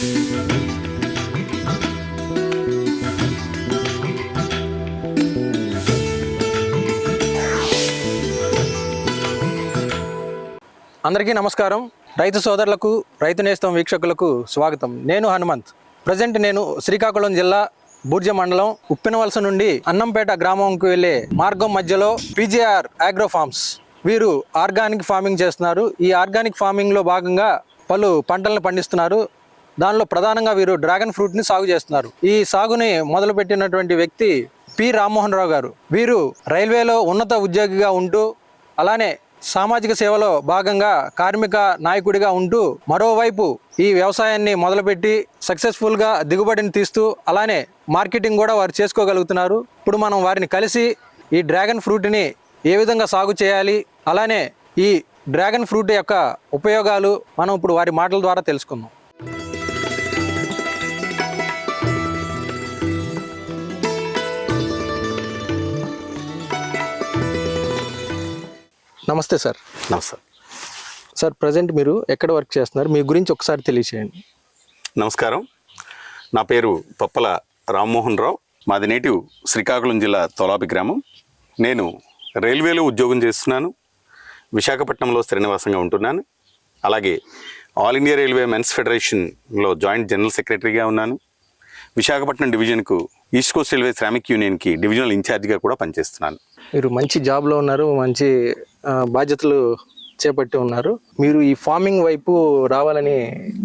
అందరికీ నమస్కారం. రైతు సోదరులకు, రైతు నేస్తం వీక్షకులకు స్వాగతం. నేను హనుమంత్. ప్రజెంట్ నేను శ్రీకాకుళం జిల్లా బూర్జ మండలం ఉప్పినవలస నుండి అన్నంపేట గ్రామంకు వెళ్ళే మార్గం మధ్యలో పీజేఆర్ అగ్రో ఫార్మ్స్ వీరు ఆర్గానిక్ ఫార్మింగ్ చేస్తున్నారు. ఈ ఆర్గానిక్ ఫార్మింగ్లో భాగంగా పలు పంటలను పండిస్తున్నారు. దానిలో ప్రధానంగా వీరు డ్రాగన్ ఫ్రూట్ని సాగు చేస్తున్నారు. ఈ సాగుని మొదలుపెట్టినటువంటి వ్యక్తి పి రామ్మోహన్ రావు గారు. వీరు రైల్వేలో ఉన్నత ఉద్యోగిగా ఉంటూ అలానే సామాజిక సేవలో భాగంగా కార్మిక నాయకుడిగా ఉంటూ మరోవైపు ఈ వ్యవసాయాన్ని మొదలుపెట్టి సక్సెస్ఫుల్గా దిగుబడిని తీస్తూ అలానే మార్కెటింగ్ కూడా వారు చేసుకోగలుగుతున్నారు. ఇప్పుడు మనం వారిని కలిసి ఈ డ్రాగన్ ఫ్రూట్ని ఏ విధంగా సాగు చేయాలి, అలానే ఈ డ్రాగన్ ఫ్రూట్ యొక్క ఉపయోగాలు మనం ఇప్పుడు వారి మాటల ద్వారా తెలుసుకుందాం. నమస్తే సార్. నమస్తే సార్. ప్రజెంట్ మీరు ఎక్కడ వర్క్ చేస్తున్నారు, మీ గురించి ఒకసారి తెలియచేయండి. నమస్కారం. నా పేరు పప్పల రామ్మోహన్ రావు. మాది నేటివ్ శ్రీకాకుళం జిల్లా తోలాపి గ్రామం. నేను రైల్వేలో ఉద్యోగం చేస్తున్నాను. విశాఖపట్నంలో స్థిర నివాసంగా ఉంటున్నాను. అలాగే ఆల్ ఇండియా రైల్వే మెన్స్ ఫెడరేషన్లో జాయింట్ జనరల్ సెక్రటరీగా ఉన్నాను. విశాఖపట్నం డివిజన్కు ఈస్ట్ కోస్ట్ రైల్వే శ్రామిక్ యూనియన్కి డివిజనల్ ఇన్ఛార్జిగా కూడా పనిచేస్తున్నాను. మీరు మంచి జాబ్లో ఉన్నారు, మంచి బాధ్యతలు చేపట్టి ఉన్నారు. మీరు ఈ ఫార్మింగ్ వైపు రావాలని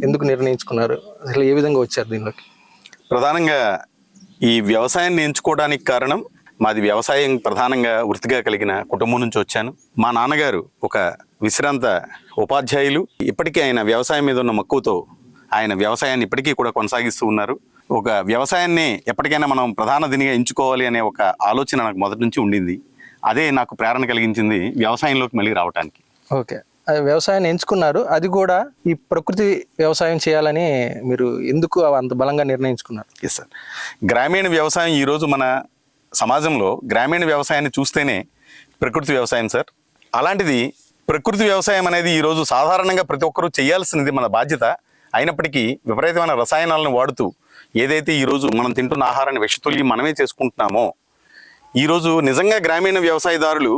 ఎందుకు నిర్ణయించుకున్నారు? అసలు ఏ విధంగా వచ్చారు దీనిలోకి? ప్రధానంగా ఈ వ్యవసాయాన్ని ఎంచుకోవడానికి కారణం, మాది వ్యవసాయం ప్రధానంగా వృత్తిగా కలిగిన కుటుంబం నుంచి వచ్చాను. మా నాన్నగారు ఒక విశ్రాంత ఉపాధ్యాయులు. ఇప్పటికీ ఆయన వ్యవసాయం మీద ఉన్న మక్కువతో ఆయన వ్యవసాయాన్ని ఇప్పటికీ కూడా కొనసాగిస్తూ ఉన్నారు. ఒక వ్యవసాయాన్ని ఎప్పటికైనా మనం ప్రధాన దినిగా ఎంచుకోవాలి అనే ఒక ఆలోచన నాకు మొదటి నుంచి ఉండింది. అదే నాకు ప్రేరణ కలిగించింది వ్యవసాయంలోకి మళ్ళీ రావడానికి. ఓకే, వ్యవసాయాన్ని ఎంచుకున్నారు, అది కూడా ఈ ప్రకృతి వ్యవసాయం చేయాలని మీరు ఎందుకు అంత బలంగా నిర్ణయించుకున్నారు? Yes sir. గ్రామీణ వ్యవసాయం ఈరోజు మన సమాజంలో గ్రామీణ వ్యవసాయాన్ని చూస్తేనే ప్రకృతి వ్యవసాయం సార్. అలాంటిది ప్రకృతి వ్యవసాయం అనేది ఈరోజు సాధారణంగా ప్రతి ఒక్కరూ చేయాల్సినది మన బాధ్యత. అయినప్పటికీ విపరీతమైన రసాయనాలను వాడుతూ ఏదైతే ఈరోజు మనం తింటున్న ఆహారాన్ని విషతుల్యం మనమే చేసుకుంటున్నామో, ఈరోజు నిజంగా గ్రామీణ వ్యవసాయదారులు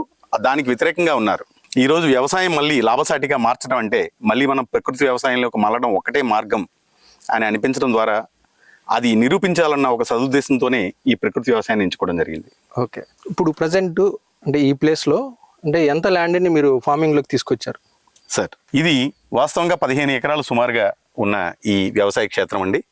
దానికి వ్యతిరేకంగా ఉన్నారు. ఈరోజు వ్యవసాయం మళ్ళీ లాభసాటిగా మార్చడం అంటే మళ్ళీ మనం ప్రకృతి వ్యవసాయంలోకి మళ్ళడం ఒకటే మార్గం అని అనిపించడం ద్వారా అది నిరూపించాలన్న ఒక సదుద్దేశంతోనే ఈ ప్రకృతి వ్యవసాయాన్ని ఎంచుకోవడం జరిగింది. ఓకే, ఇప్పుడు ప్రజెంట్ అంటే ఈ ప్లేస్లో అంటే ఎంత ల్యాండ్ని మీరు ఫార్మింగ్లోకి తీసుకొచ్చారు? సార్, ఇది వాస్తవంగా 15 ఎకరాలు సుమారుగా ఉన్న ఈ వ్యవసాయ క్షేత్రం అండి.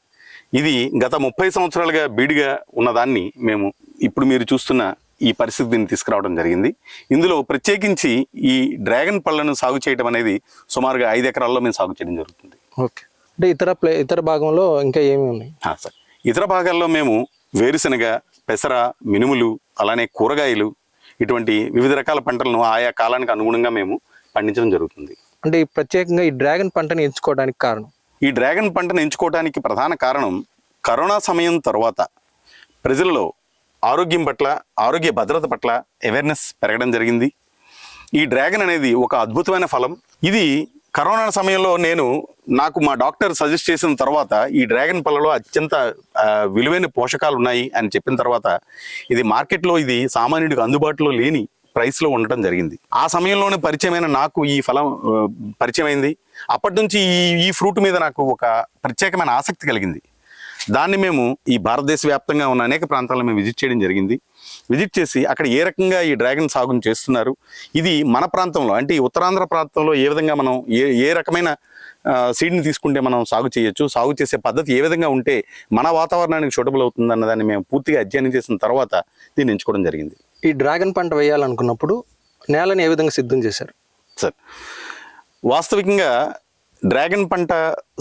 ఇది గత 30 సంవత్సరాలుగా బీడుగా ఉన్నదాన్ని మేము ఇప్పుడు మీరు చూస్తున్న ఈ పరిస్థితిని తీసుకురావడం జరిగింది. ఇందులో ప్రత్యేకించి ఈ డ్రాగన్ పళ్ళను సాగు చేయడం అనేది సుమారుగా 5 ఎకరాల్లో మేము సాగు చేయడం జరుగుతుంది. ఓకే, అంటే ఇతర భాగంలో ఇంకా ఏమి ఉన్నాయి? సార్, ఇతర భాగాల్లో మేము వేరుశనగ, పెసర, మినుములు, అలానే కూరగాయలు, ఇటువంటి వివిధ రకాల పంటలను ఆయా కాలానికి అనుగుణంగా మేము పండించడం జరుగుతుంది. అంటే ప్రత్యేకంగా ఈ డ్రాగన్ పంటను ఎంచుకోవడానికి కారణం? ఈ డ్రాగన్ పంటను ఎంచుకోవడానికి ప్రధాన కారణం కరోనా సమయం తర్వాత ప్రజలలో ఆరోగ్యం పట్ల, ఆరోగ్య భద్రత పట్ల అవేర్నెస్ పెరగడం జరిగింది. ఈ డ్రాగన్ అనేది ఒక అద్భుతమైన ఫలం. ఇది కరోనా సమయంలో నాకు మా డాక్టర్ సజెస్ట్ చేసిన తర్వాత ఈ డ్రాగన్ పళ్ళలో అత్యంత విలువైన పోషకాలు ఉన్నాయి అని చెప్పిన తర్వాత ఇది మార్కెట్లో ఇది సామాన్యుడికి అందుబాటులో లేని ప్రైస్లో ఉండటం జరిగింది. ఆ సమయంలోనే పరిచయమైన నాకు ఈ ఫలం పరిచయమైంది. అప్పటి నుంచి ఈ ఫ్రూట్ మీద నాకు ఒక ప్రత్యేకమైన ఆసక్తి కలిగింది. దాన్ని మేము ఈ భారతదేశ వ్యాప్తంగా ఉన్న అనేక ప్రాంతాలను మేము విజిట్ చేయడం జరిగింది. విజిట్ చేసి అక్కడ ఏ రకంగా ఈ డ్రాగన్ సాగును చేస్తున్నారు, ఇది మన ప్రాంతంలో అంటే ఈ ఉత్తరాంధ్ర ప్రాంతంలో ఏ విధంగా మనం ఏ రకమైన సీడ్ని తీసుకుంటే మనం సాగు చేయొచ్చు, సాగు చేసే పద్ధతి ఏ విధంగా ఉంటే మన వాతావరణానికి సూటబుల్ అవుతుంది అన్నదాన్ని మేము పూర్తిగా అధ్యయనం చేసిన తర్వాత దీన్ని ఎంచుకోవడం జరిగింది. ఈ డ్రాగన్ పంట వేయాలనుకున్నప్పుడు నేలని ఏ విధంగా సిద్ధం చేశారు? సార్, వాస్తవికంగా డ్రాగన్ పంట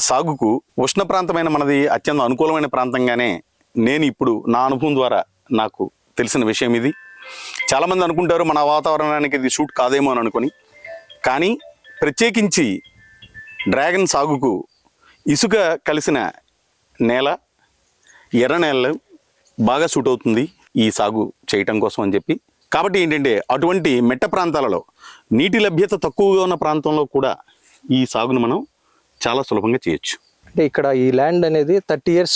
సాగుకు ఉష్ణ ప్రాంతమైన మనది అత్యంత అనుకూలమైన ప్రాంతంగానే నేను ఇప్పుడు నా అనుభవం ద్వారా నాకు తెలిసిన విషయం ఇది. చాలామంది అనుకుంటారు మన వాతావరణానికి ఇది సూట్ కాదేమో అని అనుకొని, కానీ ప్రత్యేకించి డ్రాగన్ సాగుకు ఇసుక కలిసిన నేల, ఎర్ర నేలలు బాగా సూట్ అవుతుంది ఈ సాగు చేయటం కోసం అని చెప్పి. కాబట్టి ఏంటంటే అటువంటి మెట్ట ప్రాంతాలలో నీటి లభ్యత తక్కువగా ఉన్న ప్రాంతంలో కూడా ఈ సాగును మనం చాలా సులభంగా చేయొచ్చు. అంటే ఇక్కడ ఈ ల్యాండ్ అనేది 30 years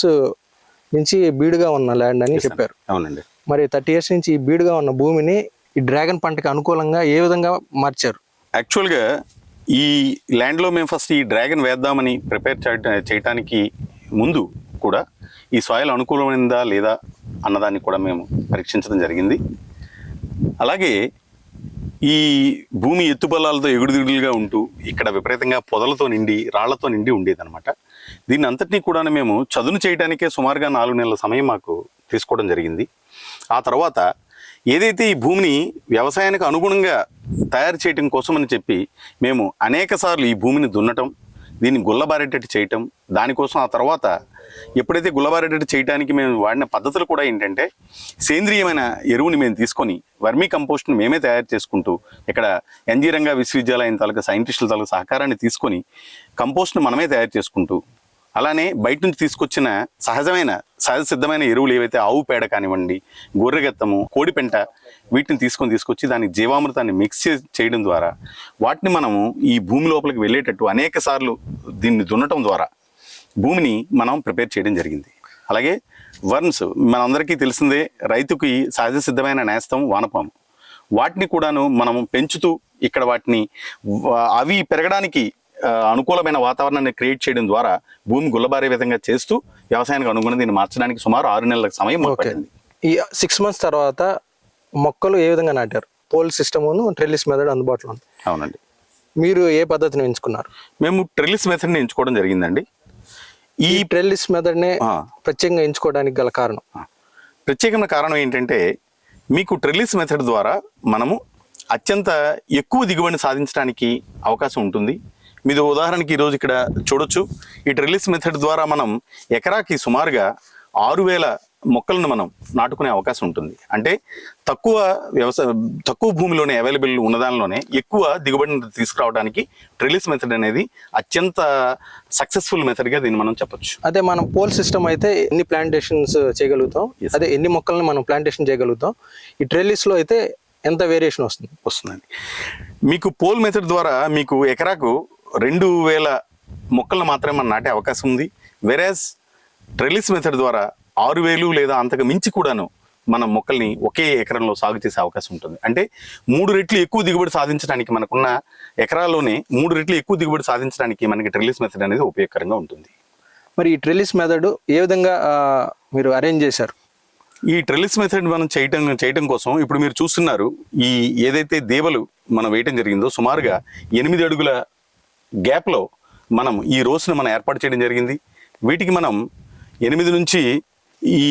నుంచి బీడుగా ఉన్న ల్యాండ్ అని చెప్పారు. అవునండి. మరి 30 years నుంచి ఈ బీడుగా ఉన్న భూమిని ఈ డ్రాగన్ పంటకి అనుకూలంగా ఏ విధంగా మార్చారు? యాక్చువల్గా ఈ ల్యాండ్లో మేము ఫస్ట్ ఈ డ్రాగన్ వేద్దామని ప్రిపేర్ చేయడానికి ముందు కూడా ఈ సాయిల్ అనుకూలమైందా లేదా అన్నదాన్ని కూడా మేము పరీక్షించడం జరిగింది. అలాగే ఈ భూమి ఎత్తుపల్లాలతో ఎగుడుదిగుడుగా ఉంటూ ఇక్కడ విపరీతంగా పొదలతో నిండి రాళ్లతో నిండి ఉండేదన్నమాట. దీన్ని అంతటినీ కూడా మేము చదును చేయడానికే సుమారుగా 4 నెలల సమయం మాకు తీసుకోవడం జరిగింది. ఆ తర్వాత ఏదైతే ఈ భూమిని వ్యవసాయానికి అనుగుణంగా తయారు చేయటం కోసం అని చెప్పి మేము అనేక సార్లు ఈ భూమిని దున్నటం, దీన్ని గుల్లబారేటట్టు చేయటం, దానికోసం ఆ తర్వాత ఎప్పుడైతే గుల్లబారేటట్టు చేయడానికి మేము వాడిన పద్ధతులు కూడా ఏంటంటే సేంద్రియమైన ఎరువుని మేము తీసుకొని వర్మీ కంపోస్ట్ని మేమే తయారు చేసుకుంటూ ఇక్కడ ఎన్జీ రంగా విశ్వవిద్యాలయం తాలూకా సైంటిస్టుల తాలూకా సహకారాన్ని తీసుకొని కంపోస్ట్ని మనమే తయారు చేసుకుంటూ, అలానే బయట నుంచి తీసుకొచ్చిన సహజ సిద్ధమైన ఎరువులు ఏవైతే ఆవు పేడ కానివ్వండి, గొర్రెగత్తము, కోడిపెంట, వీటిని తీసుకొచ్చి దానికి జీవామృతాన్ని మిక్స్ చేయడం ద్వారా వాటిని మనము ఈ భూమి లోపలికి వెళ్ళేటట్టు అనేక సార్లు దీన్ని దున్నటం ద్వారా భూమిని మనం ప్రిపేర్ చేయడం జరిగింది. అలాగే వర్మ్స్ మనందరికీ తెలిసిందే, రైతుకి సహజ సిద్ధమైన నేస్తం వానపాము, వాటిని కూడాను మనం పెంచుతూ ఇక్కడ వాటిని అవి పెరగడానికి అనుకూలమైన వాతావరణాన్ని క్రియేట్ చేయడం ద్వారా భూమి గుల్లబారే విధంగా చేస్తూ వ్యవసాయానికి అనుగుణంగా దీన్ని మార్చడానికి సుమారు 6 నెలల సమయం పట్టింది. ఈ 6 months తర్వాత మొక్కలు ఏ విధంగా నాటారు? పోల్ సిస్టమును ట్రెల్లిస్ మెథడ్ అందుబాటులో ఉంది. అవునండి. మీరు ఏ పద్ధతిని ఎంచుకున్నారు? మేము ట్రెల్లిస్ మెథడ్ని ఎంచుకోవడం జరిగిందండి. ఈ ట్రెల్లిస్ మెథడ్నే ప్రత్యేకంగా ఎంచుకోవడానికి గల కారణం? ప్రత్యేకమైన కారణం ఏంటంటే మీకు ట్రెల్లిస్ మెథడ్ ద్వారా మనము అత్యంత ఎక్కువ దిగుబడిని సాధించడానికి అవకాశం ఉంటుంది. మీరు ఉదాహరణకి ఈరోజు ఇక్కడ చూడొచ్చు, ఈ ట్రెల్లిస్ మెథడ్ ద్వారా మనం ఎకరాకి సుమారుగా 6,000 మొక్కలను మనం నాటుకునే అవకాశం ఉంటుంది. అంటే తక్కువ భూమిలోనే అవైలబుల్ ఉన్నదానిలోనే ఎక్కువ దిగుబడిని తీసుకురావడానికి ట్రెల్లిస్ మెథడ్ అనేది అత్యంత సక్సెస్ఫుల్ మెథడ్గా దీన్ని మనం చెప్పొచ్చు. అదే మనం పోల్ సిస్టమ్ అయితే ఎన్ని ప్లాంటేషన్స్ చేయగలుగుతాం, అదే ఎన్ని మొక్కల్ని మనం ప్లాంటేషన్ చేయగలుగుతాం. ఈ ట్రెల్లిస్లో అయితే ఎంత వేరియేషన్ వస్తుందండి? మీకు పోల్ మెథడ్ ద్వారా మీకు ఎకరాకు 2,000 మొక్కలను మాత్రమే మనం నాటే అవకాశం ఉంది. వెరాజ్ ట్రెల్లిస్ మెథడ్ ద్వారా 6,000 లేదా అంతకు మించి కూడాను మనం మొక్కల్ని ఒకే ఎకరంలో సాగు చేసే అవకాశం ఉంటుంది. అంటే 3 రెట్లు ఎక్కువ దిగుబడి సాధించడానికి, మనకున్న ఎకరాల్లోనే 3 రెట్లు ఎక్కువ దిగుబడి సాధించడానికి మనకి ట్రెల్లిస్ మెథడ్ అనేది ఉపయోగకరంగా ఉంటుంది. మరి ఈ ట్రెల్లిస్ మెథడ్ ఏ విధంగా మీరు అరేంజ్ చేశారు? ఈ ట్రెల్లిస్ మెథడ్ మనం చేయటం కోసం ఇప్పుడు మీరు చూస్తున్నారు, ఈ ఏదైతే దేవలు మనం వేయటం జరిగిందో సుమారుగా 8 అడుగుల గ్యాప్లో మనం ఈ రోస్ను మనం ఏర్పాటు చేయడం జరిగింది. వీటికి మనం 8 నుంచి ఈ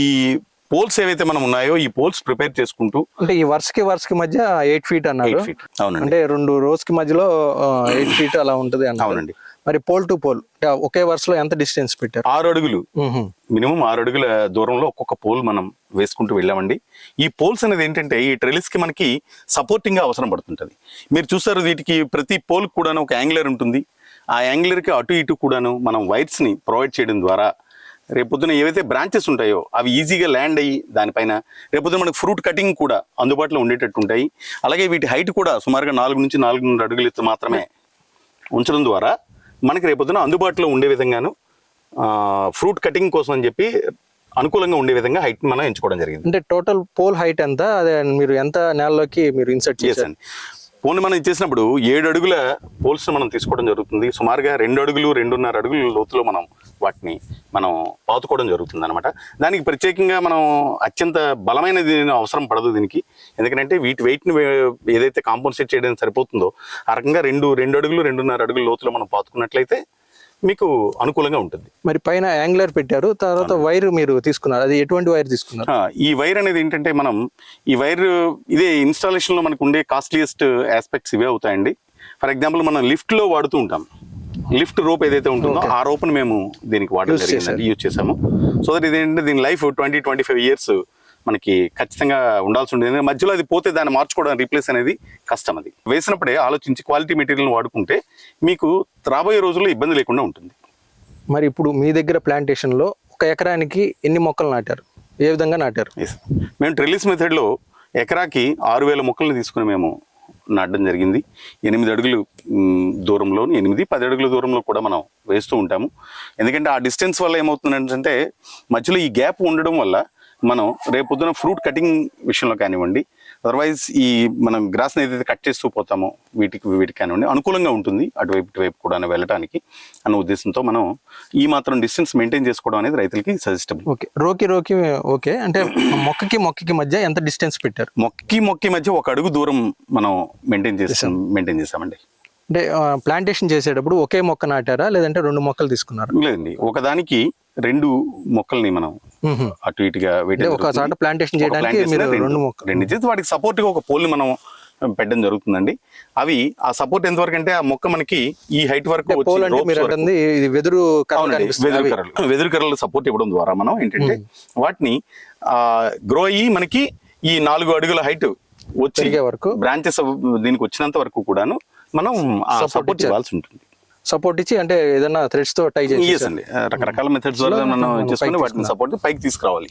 పోల్స్ ఏవైతే మనం ఉన్నాయో ఈ పోల్స్ ప్రిపేర్ చేసుకుంటూ, అంటే ఈ వరుసకి మధ్య 8 feet అన్నారు. 8 feet. అవునండి. అంటే 2 rows కి మధ్యలో 8 feet అలా ఉంటుంది అన్నారు. అవునండి. మరి పోల్ టు పోల్ ఒకే వరుసలో ఎంత డిస్టెన్స్ పెట్టారు? 6 అడుగులు, మినిమం 6 అడుగుల దూరంలో ఒక్కొక్క పోల్ మనం వేసుకుంటూ వెళ్ళామండి. ఈ పోల్స్ అనేది ఏంటంటే ఈ ట్రెలిస్ కి మనకి సపోర్టింగ్ గా అవసరం పడుతుంటది. మీరు చూస్తారు, వీటికి ప్రతి పోల్ కూడాను ఒక యాంగులర్ ఉంటుంది. ఆ యాంగులర్ కి అటు ఇటు కూడాను మనం వైర్స్ ని ప్రొవైడ్ చేయడం ద్వారా రేపొద్దున ఏవైతే బ్రాంచెస్ ఉంటాయో అవి ఈజీగా ల్యాండ్ అయ్యి దానిపైన రేపొద్దున మనకు ఫ్రూట్ కటింగ్ కూడా అందుబాటులో ఉండేటట్టు ఉంటాయి. అలాగే వీటి హైట్ కూడా సుమారుగా 4 నుంచి 4.5 అడుగులు ఎత్తు మాత్రమే ఉంచడం ద్వారా మనకి రేపొద్దున అందుబాటులో ఉండే విధంగాను ఫ్రూట్ కటింగ్ కోసం అని చెప్పి అనుకూలంగా ఉండే విధంగా హైట్ మనం ఎంచుకోవడం జరిగింది. అంటే టోటల్ పోల్ హైట్ ఎంత, అదే మీరు ఎంత నేలలోకి మీరు ఇన్సర్ట్ చేశారు? పోల్ని మనం ఇచ్చేసినప్పుడు 7 అడుగుల పోల్స్ మనం తీసుకోవడం జరుగుతుంది. సుమారుగా 2 అడుగులు 2.5 అడుగుల లోతులో వాటిని మనం పాతుకోవడం జరుగుతుంది అనమాట. దానికి ప్రత్యేకంగా మనం అత్యంత బలమైనది అవసరం పడదు దీనికి. ఎందుకంటే వీటి వెయిట్ని ఏదైతే కాంపన్సేట్ చేయడానికి సరిపోతుందో ఆ రకంగా 2 అడుగులు 2.5 అడుగుల లోతులో మనం పాతుకున్నట్లయితే మీకు అనుకూలంగా ఉంటుంది. మరి పైన యాంగులర్ పెట్టారు, తర్వాత వైర్ మీరు తీసుకున్నారు, అది ఎటువంటి వైర్ తీసుకున్నారు? ఈ వైర్ అనేది ఏంటంటే మనం ఈ వైర్ ఇదే ఇన్స్టాలేషన్లో మనకు ఉండే కాస్ట్లీయెస్ట్ ఆస్పెక్ట్స్ ఇవే అవుతాయండి. ఫర్ ఎగ్జాంపుల్ మనం లిఫ్ట్లో వాడుతూ ఉంటాం, లిఫ్ట్ రోప్ ఏదైతే ఉంటుందో ఆ రోప్ని మేము దీనికి వాడడం జరిగిందండి, యూజ్ చేసాము. సో దట్ ఇదేంటంటే దీని లైఫ్ 20-25 years మనకి ఖచ్చితంగా ఉండాల్సి ఉంటుంది. మధ్యలో అది పోతే దాన్ని మార్చుకోవడం, రీప్లేస్ అనేది కష్టం. అది వేసినప్పుడే ఆలోచించి క్వాలిటీ మెటీరియల్ వాడుకుంటే మీకు రాబోయే రోజుల్లో ఇబ్బంది లేకుండా ఉంటుంది. మరి ఇప్పుడు మీ దగ్గర ప్లాంటేషన్లో 1 ఎకరానికి ఎన్ని మొక్కలు నాటారు, ఏ విధంగా నాటారు? మేము ట్రెల్లిస్ మెథడ్లో ఎకరాకి 6,000 మొక్కలను తీసుకుని మేము నాటడం జరిగింది. 8 అడుగులు దూరంలో, 8-10 అడుగుల దూరంలో కూడా మనం వేస్తూ ఉంటాము. ఎందుకంటే ఆ డిస్టెన్స్ వల్ల ఏమవుతుందంటే మధ్యలో ఈ గ్యాప్ ఉండడం వల్ల మనం రేపొద్దున ఫ్రూట్ కటింగ్ విషయంలో కానివ్వండి, అదర్వైజ్ ఈ మనం గ్రాస్ని ఏదైతే కట్ చేస్తూ పోతామో వీటికి కానివ్వండి అనుకూలంగా ఉంటుంది అటువైపు ఇటువైపు కూడా వెళ్ళడానికి అన్న ఉద్దేశంతో మనం ఈ మాత్రం డిస్టెన్స్ మెయింటైన్ చేసుకోవడం అనేది రైతులకి సజెస్టబుల్. Okay, రోకి okay. అంటే మొక్కకి మధ్య ఎంత డిస్టెన్స్ పెట్టారు? మొక్కకి మధ్య 1 అడుగు దూరం మనం మెయింటైన్ చేసామండి. అంటే ప్లాంటేషన్ చేసేటప్పుడు ఒకే మొక్క నాటారా లేదంటే 2 మొక్కలు తీసుకున్నారా? లేదండి, ఒకదానికి 2 మొక్కల్ని మనం అటు ఇటుగా ఒక చోట ప్లాంటేషన్ చేయడానికి మీరు 2 మొక్కలు చేసి వాటికి సపోర్ట్ గా ఒక పోల్ని మనం పెట్టడం జరుగుతుందండి. అవి ఆ సపోర్ట్ ఎంతవరకు అంటే ఆ మొక్క మనకి ఈ హైట్ వరకు వెదురు కర్రలు సపోర్ట్ ఇవ్వడం ద్వారా మనం ఏంటంటే వాటిని గ్రో అయ్యి మనకి ఈ 4 అడుగుల హైట్ వచ్చే వరకు బ్రాంచెస్ దీనికి వచ్చినంత వరకు కూడాను మనం సపోర్ట్ ఇవ్వాల్సి ఉంటుంది. సపోర్ట్ ఇచ్చి అంటే ఏదైనా థ్రెడ్స్ తో టై చేసి అండి రకరకాల మెథడ్స్ ద్వారా మనం చేసుకుని వాటిని సపోర్ట్ పైకి తీసుకురావాలి.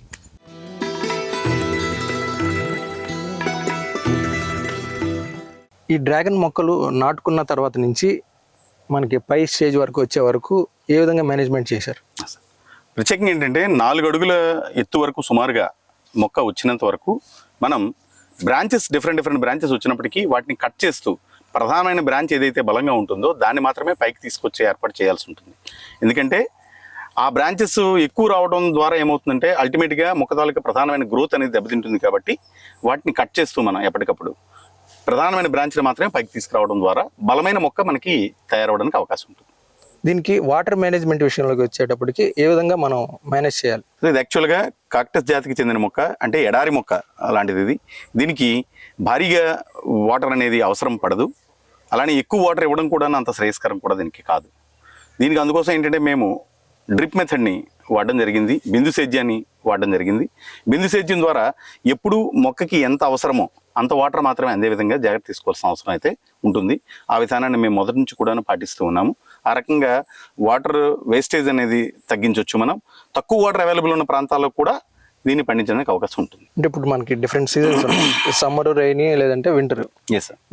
ఈ డ్రాగన్ మొక్కలు నాటుకున్న తర్వాత నుంచి మనకి పై స్టేజ్ వరకు వచ్చే వరకు ఏ విధంగా మేనేజ్మెంట్ చేశారు? ప్రత్యేకంగా ఏంటంటే 4 అడుగుల ఎత్తు వరకు సుమారుగా మొక్క వచ్చినంత వరకు మనం బ్రాంచెస్ డిఫరెంట్ బ్రాంచెస్ వచ్చినప్పటికీ వాటిని కట్ చేస్తూ ప్రధానమైన బ్రాంచ్ ఏదైతే బలంగా ఉంటుందో దాన్ని మాత్రమే పైకి తీసుకొచ్చే ఏర్పాటు చేయాల్సి ఉంటుంది. ఎందుకంటే ఆ బ్రాంచెస్ ఎక్కువ రావడం ద్వారా ఏమవుతుందంటే అల్టిమేట్గా మొక్క తాలూకా ప్రధానమైన గ్రోత్ అనేది దెబ్బతింటుంది. కాబట్టి వాటిని కట్ చేస్తూ మనం ఎప్పటికప్పుడు ప్రధానమైన బ్రాంచ్ని మాత్రమే పైకి తీసుకురావడం ద్వారా బలమైన మొక్క మనకి తయారవడానికి అవకాశం ఉంటుంది. దీనికి వాటర్ మేనేజ్మెంట్ విషయంలోకి వచ్చేటప్పటికి ఏ విధంగా మనం మేనేజ్ చేయాలి? ఇది యాక్చువల్గా కాక్టస్ జాతికి చెందిన మొక్క, అంటే ఎడారి మొక్క అలాంటిది. దీనికి భారీగా వాటర్ అనేది అవసరం పడదు. అలానే ఎక్కువ వాటర్ ఇవ్వడం కూడా అంత శ్రేయస్కరం కూడా దీనికి కాదు. దీనికి అందుకోసం ఏంటంటే మేము డ్రిప్ మెథడ్ని వాడడం జరిగింది, బిందు సేద్యాన్ని వాడడం జరిగింది. బిందు సేద్యం ద్వారా ఎప్పుడు మొక్కకి ఎంత అవసరమో అంత వాటర్ మాత్రమే అందే విధంగా జాగ్రత్త తీసుకోవాల్సిన అవసరం అయితే ఉంటుంది. ఆ విధానాన్ని మేము మొదటి నుంచి కూడా పాటిస్తూ ఉన్నాము. ఆ రకంగా వాటర్ వేస్టేజ్ అనేది తగ్గించవచ్చు. మనం తక్కువ వాటర్ అవైలబుల్ ఉన్న ప్రాంతాల్లో కూడా దీన్ని పండించడానికి అవకాశం ఉంటుంది. అంటే ఇప్పుడు మనకి డిఫరెంట్ సీజన్స్ ఉన్నాయి, సమ్మర్, రైనీ లేదంటే వింటర్.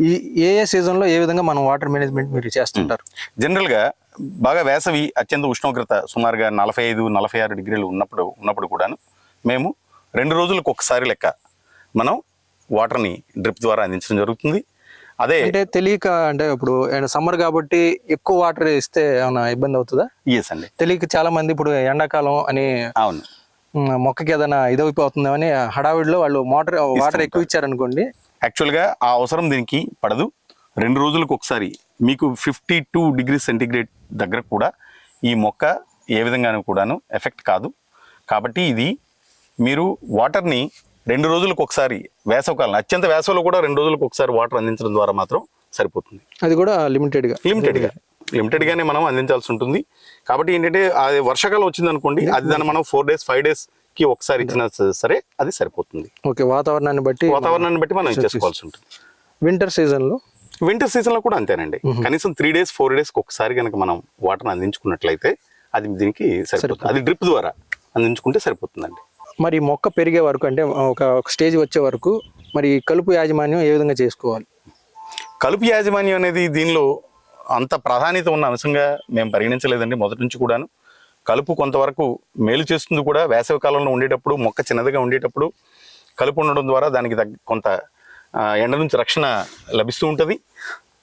ఈ ఏ సీజన్లో ఏ విధంగా మనం వాటర్ మేనేజ్మెంట్ మీరు చేస్తుంటారు? జనరల్గా బాగా వేసవి అత్యంత ఉష్ణోగ్రత సుమారుగా 45-46 డిగ్రీలు ఉన్నప్పుడు కూడాను మేము 2 రోజులకు ఒకసారి లెక్క మనం వాటర్ని డ్రిప్ ద్వారా అందించడం జరుగుతుంది. అదే అంటే తెలియక, అంటే ఇప్పుడు సమ్మర్ కాబట్టి ఎక్కువ వాటర్ ఇస్తే ఏమైనా ఇబ్బంది అవుతుందా? ఎస్ అండి, తెలియక చాలా మంది ఇప్పుడు ఎండాకాలం అని అవును మొక్కకి ఏదైనా ఇదైపోతుందని హడావిడిలో వాళ్ళు వాటర్ ఎక్కువ ఇచ్చారనుకోండి. యాక్చువల్గా ఆ అవసరం దీనికి పడదు. 2 రోజులకు ఒకసారి మీకు 52 డిగ్రీ సెంటిగ్రేడ్ దగ్గర కూడా ఈ మొక్క ఏ విధంగానూ కూడాను ఎఫెక్ట్ కాదు. కాబట్టి ఇది మీరు వాటర్ని 2 రోజులకు ఒకసారి, వేసవకాలం అత్యంత వేసవిలో కూడా 2 రోజులకు ఒకసారి వాటర్ అందించడం ద్వారా మాత్రం సరిపోతుంది. అది కూడా లిమిటెడ్గానే మనం అందించాల్సి ఉంటుంది. కాబట్టి ఏంటంటే అది వర్షాకాలం వచ్చింది అనుకోండి, అది దాన్ని మనం 4 డేస్ 5 డేస్కి ఒకసారి ఇచ్చినా సరే అది సరిపోతుంది. ఓకే, వాతావరణాన్ని బట్టి మనం చేసుకోవాల్సి ఉంటుంది. వింటర్ సీజన్లో కూడా అంతేనండి. కనీసం 3 డేస్ 4 డేస్కి ఒకసారి కనుక మనం వాటర్ని అందించుకున్నట్లయితే అది దీనికి సరిపోతుంది. అది డ్రిప్ ద్వారా అందించుకుంటే సరిపోతుందండి. మరి మొక్క పెరిగే వరకు, అంటే ఒక స్టేజ్ వచ్చే వరకు మరి కలుపు యాజమాన్యం ఏ విధంగా చేసుకోవాలి? కలుపు యాజమాన్యం అనేది దీనిలో అంత ప్రాధాన్యత ఉన్న అంశంగా మేము పరిగణించలేదండి మొదటి నుంచి కూడాను. కలుపు కొంతవరకు మేలు చేస్తుంది కూడా. వేసవి కాలంలో ఉండేటప్పుడు మొక్క చిన్నదిగా ఉండేటప్పుడు కలుపు ఉండడం ద్వారా దానికి కొంత ఎండ నుంచి రక్షణ లభిస్తూ ఉంటుంది.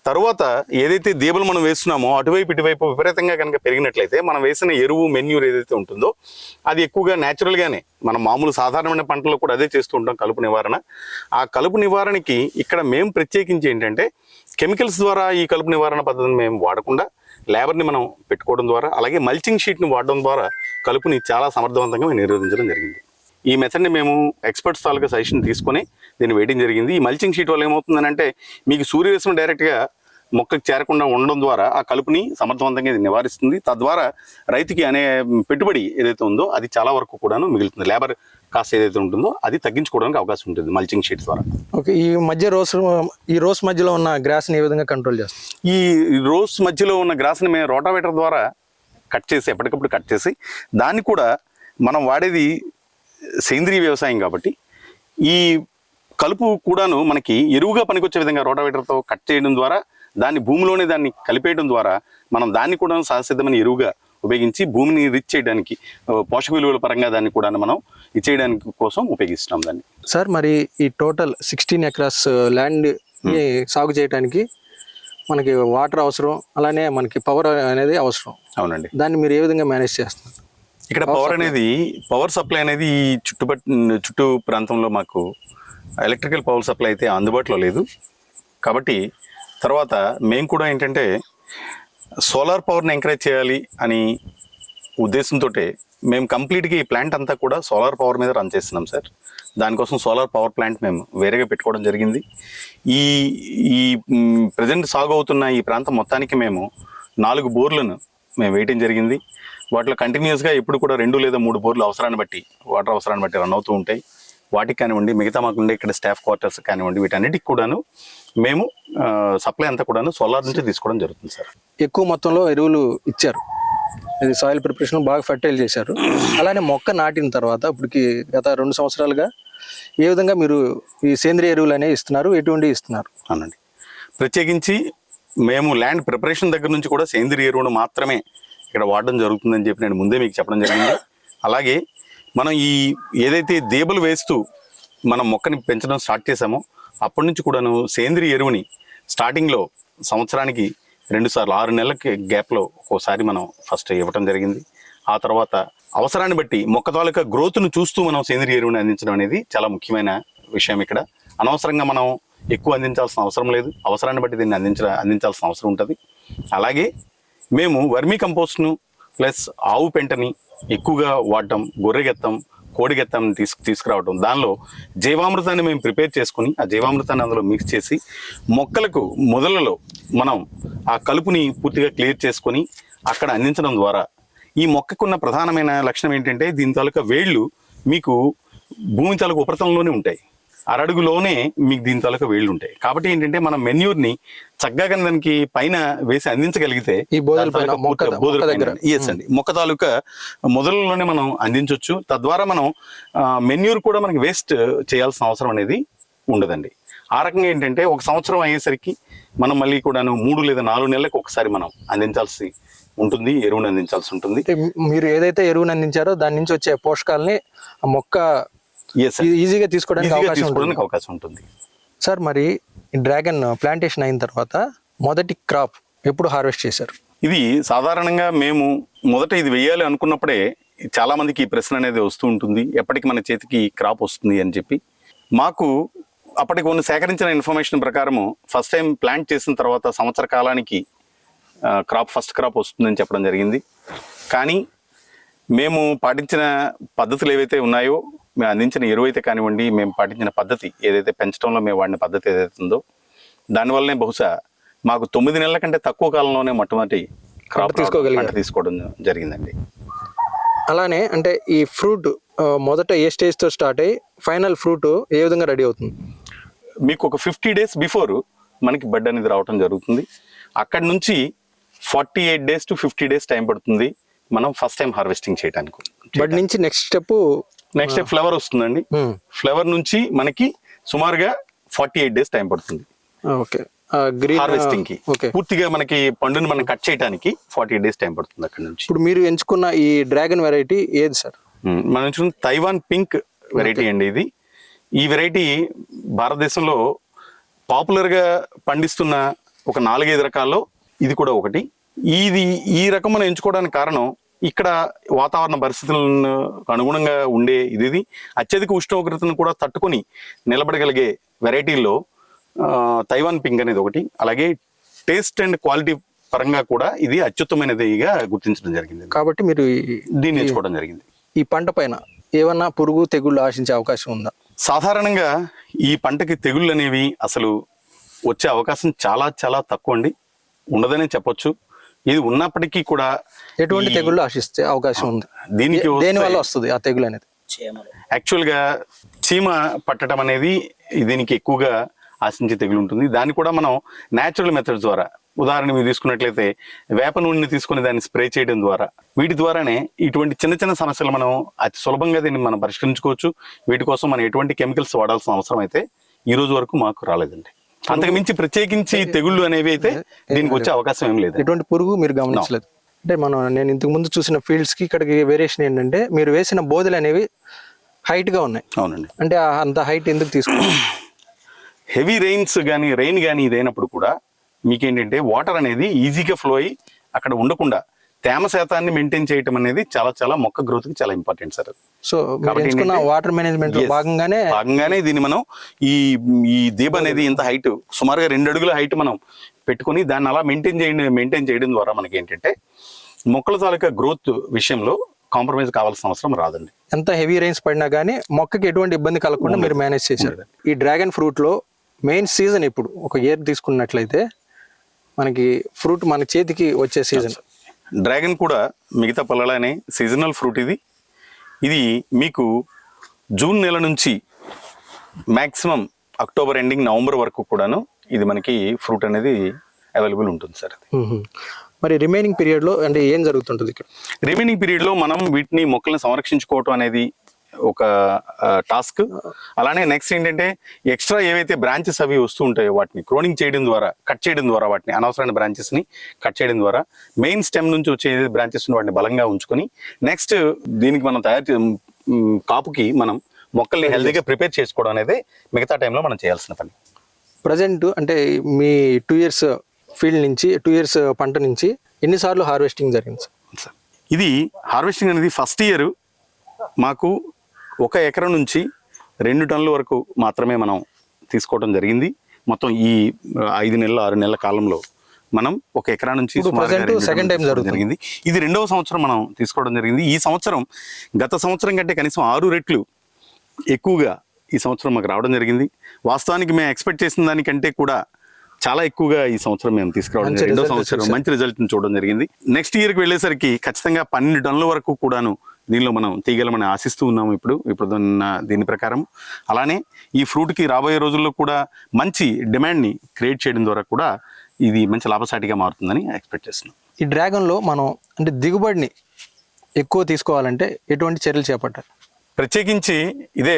తరువాత ఏదైతే దీపలు మనం వేస్తున్నామో అటువైపు ఇటువైపు విపరీతంగా కనుక పెరిగినట్లయితే మనం వేసిన ఎరువు మెన్యూర్ ఏదైతే ఉంటుందో అది ఎక్కువగా న్యాచురల్గానే మనం మామూలు సాధారణమైన పంటల్లో కూడా అదే చేస్తూ ఉంటాం, కలుపు నివారణ. ఆ కలుపు నివారణకి ఇక్కడ మేము ప్రత్యేకించి ఏంటంటే కెమికల్స్ ద్వారా ఈ కలుపు నివారణ పద్ధతిని మేము వాడకుండా లేబర్ని మనం పెట్టుకోవడం ద్వారా, అలాగే మల్చింగ్ షీట్ని వాడడం ద్వారా కలుపుని చాలా సమర్థవంతంగా నిరోధించడం జరిగింది. ఈ మెథడ్ని మేము ఎక్స్పర్ట్స్ తాలూకా సజెషన్ తీసుకొని దీన్ని వేయడం జరిగింది. ఈ మల్చింగ్ షీట్ వల్ల ఏమవుతుందని అంటే మీకు సూర్యరశ్మి డైరెక్ట్గా మొక్కకి చేరకుండా ఉండడం ద్వారా ఆ కలుపుని సమర్థవంతంగా ఇది నివారిస్తుంది. తద్వారా రైతుకి అనే పెట్టుబడి ఏదైతే ఉందో అది చాలా వరకు కూడాను మిగులుతుంది. లేబర్ కాస్ట్ ఏదైతే ఉంటుందో అది తగ్గించుకోవడానికి అవకాశం ఉంటుంది మల్చింగ్ షీట్ ద్వారా. ఓకే, ఈ రోస్ మధ్యలో ఉన్న గ్రాస్ని ఏ విధంగా కంట్రోల్ చేస్తాం? ఈ రోస్ మధ్యలో ఉన్న గ్రాస్ని మేము రోటావేటర్ ద్వారా ఎప్పటికప్పుడు కట్ చేసి దాన్ని కూడా మనం వాడేది సేంద్రీయ వ్యవసాయం కాబట్టి ఈ కలుపు కూడాను మనకి ఎరువుగా పనికొచ్చే విధంగా రోటావేటర్తో కట్ చేయడం ద్వారా దాన్ని భూమిలోనే దాన్ని కలిపేయడం ద్వారా మనం దాన్ని కూడా సహసిద్ధమైన ఎరువుగా ఉపయోగించి భూమిని రిచ్ చేయడానికి పోషక విలువల పరంగా దాన్ని కూడా మనం ఇచ్చేయడానికి కోసం ఉపయోగిస్తున్నాం దాన్ని. సార్ మరి ఈ టోటల్ 16 ఎకరాస్ ల్యాండ్ సాగు చేయడానికి మనకి వాటర్ అవసరం, అలానే మనకి పవర్ అనేది అవసరం. అవునండి. దాన్ని మీరు ఏ విధంగా మేనేజ్ చేస్తున్నారు? ఇక్కడ పవర్ సప్లై అనేది ఈ చుట్టూ ప్రాంతంలో మాకు ఎలక్ట్రికల్ పవర్ సప్లై అయితే అందుబాటులో లేదు. కాబట్టి తర్వాత మేము కూడా ఏంటంటే సోలార్ పవర్ని ఎంకరేజ్ చేయాలి అని ఉద్దేశంతో మేము కంప్లీట్గా ఈ ప్లాంట్ అంతా కూడా సోలార్ పవర్ మీద రన్ చేస్తున్నాం సార్. దానికోసం సోలార్ పవర్ ప్లాంట్ మేము వేరేగా పెట్టుకోవడం జరిగింది. ఈ ప్రజెంట్ సాగు అవుతున్న ఈ ప్రాంతం మొత్తానికి మేము 4 బోర్లను మేము వేయటం జరిగింది. వాటిలో కంటిన్యూస్గా ఎప్పుడు కూడా 2 లేదా 3 బోర్లు వాటర్ అవసరాన్ని బట్టి రన్ అవుతూ ఉంటాయి. వాటికి కానివ్వండి, మిగతా మాకుండే ఇక్కడ స్టాఫ్ క్వార్టర్స్ కానివ్వండి, వీటన్నిటికి కూడాను మేము సప్లై అంతా కూడాను సోలార్ నుంచి తీసుకోవడం జరుగుతుంది సార్. ఎక్కువ మొత్తంలో ఎరువులు ఇచ్చారు, ఇది సాయిల్ ప్రిపరేషన్ బాగా ఫర్టైల్ చేశారు. అలానే మొక్క నాటిన తర్వాత ఇప్పటికి గత 2 సంవత్సరాలుగా ఏ విధంగా మీరు ఈ సేంద్రియ ఎరువులు అనేవి ఇస్తున్నారు, ఎటువంటి ఇస్తున్నారు? అవునండి. ప్రత్యేకించి మేము ల్యాండ్ ప్రిపరేషన్ దగ్గర నుంచి కూడా సేంద్రియ ఎరువును మాత్రమే ఇక్కడ వాడడం జరుగుతుందని చెప్పి నేను ముందే మీకు చెప్పడం జరిగింది. అలాగే మనం ఏదైతే దేబలు వేస్తూ మనం మొక్కని పెంచడం స్టార్ట్ చేసామో అప్పటి నుంచి కూడాను సేంద్రియ ఎరువుని స్టార్టింగ్లో సంవత్సరానికి 2 సార్లు 6 నెలల గ్యాప్లో ఒక్కోసారి మనం ఫస్ట్ ఇవ్వటం జరిగింది. ఆ తర్వాత అవసరాన్ని బట్టి మొక్క తాలూకా గ్రోత్ను చూస్తూ మనం సేంద్రియ ఎరువుని అందించడం అనేది చాలా ముఖ్యమైన విషయం. ఇక్కడ అనవసరంగా మనం ఎక్కువ అందించాల్సిన అవసరం లేదు, అవసరాన్ని బట్టి దీన్ని అందించాల్సిన అవసరం ఉంటుంది. అలాగే మేము వర్మీ కంపోస్ట్ను ప్లస్ ఆవు పెంటని ఎక్కువగా వాడటం, గొర్రెగెత్తం, కోడిగెత్తాన్ని తీసుకురావడం, దానిలో జీవామృతాన్ని మేము ప్రిపేర్ చేసుకుని ఆ జీవామృతాన్ని అందులో మిక్స్ చేసి మొక్కలకు మొదలలో మనం ఆ కలుపుని పూర్తిగా క్లియర్ చేసుకొని అక్కడ అందించడం ద్వారా ఈ మొక్కకున్న ప్రధానమైన లక్షణం ఏంటంటే దీని తాలూకా వేళ్ళు మీకు భూమి తాలూకా ఉపరితలంలోనే ఉంటాయి, అరడుగులోనే మీకు దీని తాలూకా వేళ్ళు ఉంటాయి. కాబట్టి ఏంటంటే మనం మెన్యూర్ని చక్కగా దానికి పైన వేసి అందించగలిగితే మొక్క తాలూకా మొదలలోనే మనం అందించవచ్చు. తద్వారా మనం మెన్యూర్ కూడా మనకి వేస్ట్ చేయాల్సిన అవసరం అనేది ఉండదండి. ఆ రకంగా ఏంటంటే 1 సంవత్సరం అయ్యేసరికి మనం మళ్ళీ కూడాను 3 లేదా 4 నెలలకు ఒకసారి మనం అందించాల్సి ఉంటుంది, ఎరువును అందించాల్సి ఉంటుంది. మీరు ఏదైతే ఎరువును అందించారో దాని నుంచి వచ్చే పోషకాలని ఆ మొక్క ఈజీగా తీసుకోవడానికి అవకాశం ఉంటుంది. సార్ మరి డ్రాగన్ ప్లాంటేషన్ అయిన తర్వాత మొదటి క్రాప్ ఎప్పుడు హార్వెస్ట్ చేశారు? ఇది సాధారణంగా మేము మొదట ఇది వేయాలి అనుకున్నప్పుడే చాలా మందికి ఈ ప్రశ్న అనేది వస్తూ ఉంటుంది, ఎప్పటికి మన చేతికి క్రాప్ వస్తుంది అని చెప్పి. మాకు అప్పటికి కొన్ని సేకరించిన ఇన్ఫర్మేషన్ ప్రకారము ఫస్ట్ టైం ప్లాంట్ చేసిన తర్వాత సంవత్సర కాలానికి ఫస్ట్ క్రాప్ వస్తుందని చెప్పడం జరిగింది. కానీ మేము పాటించిన పద్ధతులు ఏవైతే ఉన్నాయో, మేము అందించిన ఎరువు అయితే కానివ్వండి, మేము పాటించిన పద్ధతి ఏదైతే పెంచడంలో మేము వాడిన పద్ధతి ఏదైతే ఉందో దానివల్లనే బహుశా మాకు 9 నెలల కంటే తక్కువ కాలంలోనే మొట్టమొదటి క్రాప్ తీసుకోవడం జరిగిందండి. అలానే అంటే ఈ ఫ్రూట్ మొదట ఏ స్టేజ్తో స్టార్ట్ అయ్యి ఫైనల్ ఫ్రూట్ ఏ విధంగా రెడీ అవుతుంది? మీకు ఒక 50 డేస్ బిఫోర్ మనకి బడ్ అనేది రావడం జరుగుతుంది. అక్కడి నుంచి 48 డేస్ టు 50 డేస్ టైం పడుతుంది మనం ఫస్ట్ టైం హార్వెస్టింగ్ చేయడానికి. బడ్ నుంచి నెక్స్ట్ స్టెప్ ఫ్లవర్ వస్తుందండి. ఫ్లవర్ నుంచి మనకి సుమారుగా 48 డేస్ టైం పడుతుంది హార్వెస్టింగ్ కి. పూర్తిగా మనకి పండుని మనం కట్ చేయడానికి 48 డేస్ టైం పడుతుంది అక్కడ నుంచి. ఇప్పుడు మీరు ఎంచుకున్న ఈ డ్రాగన్ వెరైటీ ఏది సార్? మనం ఎంచుకున్న తైవాన్ పింక్ వెరైటీ అండి. ఈ వెరైటీ భారతదేశంలో పాపులర్గా పండిస్తున్న ఒక 4-5 రకాల్లో ఇది కూడా ఒకటి. ఈ రకం మనం ఎంచుకోవడానికి కారణం ఇక్కడ వాతావరణ పరిస్థితులను అనుగుణంగా ఉండే ఇది అత్యధిక ఉష్ణోగ్రతను కూడా తట్టుకొని నిలబడగలిగే వెరైటీల్లో తైవాన్ పింక్ అనేది ఒకటి. అలాగే టేస్ట్ అండ్ క్వాలిటీ పరంగా కూడా ఇది అత్యుత్తమైనదిగా గుర్తించడం జరిగింది. కాబట్టి మీరు దీన్ని ఎంచుకోవడం జరిగింది. ఈ పంట పైన ఏమన్నా పురుగు తెగుళ్ళు ఆశించే అవకాశం ఉందా? సాధారణంగా ఈ పంటకి తెగుళ్ళు అనేవి అసలు వచ్చే అవకాశం చాలా చాలా తక్కువ అండి, ఉండదనే చెప్పొచ్చు. ఇది ఉన్నప్పటికీ కూడా ఎటువంటి తెగుళ్ళు ఆశిస్తే అవకాశం ఉంది? దీనికి దేనివల్ల వస్తుంది ఆ తెగులు అనేది? యాక్చువల్గా చీమ పట్టడం అనేది దీనికి ఎక్కువగా ఆశించే తెగులు ఉంటుంది. దాన్ని కూడా మనం న్యాచురల్ మెథడ్స్ ద్వారా, ఉదాహరణ మీరు తీసుకున్నట్లయితే వేప నూనెని తీసుకుని దాన్ని స్ప్రే చేయడం ద్వారా, వీటి ద్వారానే ఇటువంటి చిన్న చిన్న సమస్యలు మనం అతి సులభంగా దీన్ని మనం పరిష్కరించుకోవచ్చు. వీటి కోసం మనం ఎటువంటి కెమికల్స్ వాడాల్సిన అవసరం అయితే ఈ రోజు వరకు మాకు రాలేదండి. అంతకు మించి ప్రత్యేకించి తెగుళ్ళు అనేవి అయితే దీనికి వచ్చే అవకాశం ఏం లేదు. ఎటువంటి పురుగు మీరు గమనించలేదు. అంటే నేను ఇంతకు ముందు చూసిన ఫీల్డ్స్ కి ఇక్కడికి వేరియేషన్ ఏంటంటే మీరు వేసిన బోధలు అనేవి హైట్ గా ఉన్నాయి. అవునండి. అంటే అంత హైట్ ఎందుకు తీసుకున్నారు? హెవీ రెయిన్ కానీ ఇదైనప్పుడు కూడా మీకేంటంటే వాటర్ అనేది ఈజీగా ఫ్లో అయ్యి అక్కడ ఉండకుండా తేమ శాతాన్ని మెయింటైన్ చేయటం అనేది చాలా మొక్క గ్రోత్ కి చాలా important sir. So water management లో భాగంగానే దీన్ని మనం ఈ దీప అనేది ఇంత హైట్ సుమారుగా 2 అడుగుల హైట్ మనం పెట్టుకుని దాన్ని అలా మెయింటైన్ చేయడం ద్వారా మనకి ఏంటంటే మొక్కల తాలూకా గ్రోత్ విషయంలో కాంప్రమైజ్ కావాల్సిన అవసరం రాదండి. ఎంత హెవీ రైన్స్ పడినా కానీ మొక్కకి ఎటువంటి ఇబ్బంది కలగకుండా మీరు మేనేజ్ చేశారు. ఈ డ్రాగన్ ఫ్రూట్ లో మెయిన్ సీజన్ ఇప్పుడు ఒక ఇయర్ తీసుకున్నట్లయితే మనకి ఫ్రూట్ మన చేతికి వచ్చే సీజన్. డ్రాగన్ కూడా మిగతా పళ్ళలానే సీజనల్ ఫ్రూట్. ఇది మీకు జూన్ నెల నుంచి మ్యాక్సిమం అక్టోబర్ ఎండింగ్ నవంబర్ వరకు కూడాను ఇది మనకి ఫ్రూట్ అనేది అవైలబుల్ ఉంటుంది సార్. మరి రిమైనింగ్ పీరియడ్ లో అంటే ఏం జరుగుతుంటుంది ఇక్కడ? రిమైనింగ్ పీరియడ్ లో మనం వీటిని మొక్కల్ని సంరక్షించుకోవటం అనేది ఒక టాస్క్. అలానే నెక్స్ట్ ఏంటంటే ఎక్స్ట్రా ఏవైతే బ్రాంచెస్ అవి వస్తూ ఉంటాయో వాటిని క్రోనింగ్ చేయడం ద్వారా, కట్ చేయడం ద్వారా, వాటిని అనవసరమైన బ్రాంచెస్ ని కట్ చేయడం ద్వారా మెయిన్ స్టెమ్ నుంచి వచ్చే బ్రాంచెస్ వాటిని బలంగా ఉంచుకొని నెక్స్ట్ దీనికి మనం కాపుకి మనం మొక్కల్ని హెల్తీగా ప్రిపేర్ చేసుకోవడం అనేది మిగతా టైంలో మనం చేయాల్సిన పని. ప్రజెంట్ అంటే మీ 2 years ఫీల్డ్ నుంచి 2 years పంట నుంచి ఎన్నిసార్లు హార్వెస్టింగ్ జరిగింది సార్? ఇది హార్వెస్టింగ్ అనేది ఫస్ట్ ఇయర్ మాకు 1 ఎకరం నుంచి 2 టన్నుల వరకు మాత్రమే మనం తీసుకోవడం జరిగింది. మొత్తం ఈ 5 నెలల 6 నెలల కాలంలో మనం 1 ఎకరా నుంచి సెకండ్ టైం జరిగింది. ఇది 2వ సంవత్సరం మనం తీసుకోవడం జరిగింది. ఈ సంవత్సరం గత సంవత్సరం కంటే కనీసం 6 రెట్లు ఎక్కువగా ఈ సంవత్సరం మాకు రావడం జరిగింది. వాస్తవానికి మేము ఎక్స్పెక్ట్ చేసిన దానికంటే కూడా చాలా ఎక్కువగా ఈ సంవత్సరం మేము తీసుకురావడం జరిగింది. 2వ సంవత్సరం మంచి రిజల్ట్ చూడడం జరిగింది. నెక్స్ట్ ఇయర్కి వెళ్ళేసరికి ఖచ్చితంగా 12 టన్నుల వరకు కూడాను దీనిలో మనం తీయగలమని ఆశిస్తూ ఉన్నాము ఇప్పుడు దీని ప్రకారం. అలానే ఈ ఫ్రూట్కి రాబోయే రోజుల్లో కూడా మంచి డిమాండ్ని క్రియేట్ చేయడం ద్వారా కూడా ఇది మంచి లాభసాటిగా మారుతుందని ఎక్స్పెక్ట్ చేస్తున్నాం. ఈ డ్రాగన్లో మనం అంటే దిగుబడిని ఎక్కువ తీసుకోవాలంటే ఎటువంటి చర్యలు చేపట్టాలి? ప్రత్యేకించి ఇదే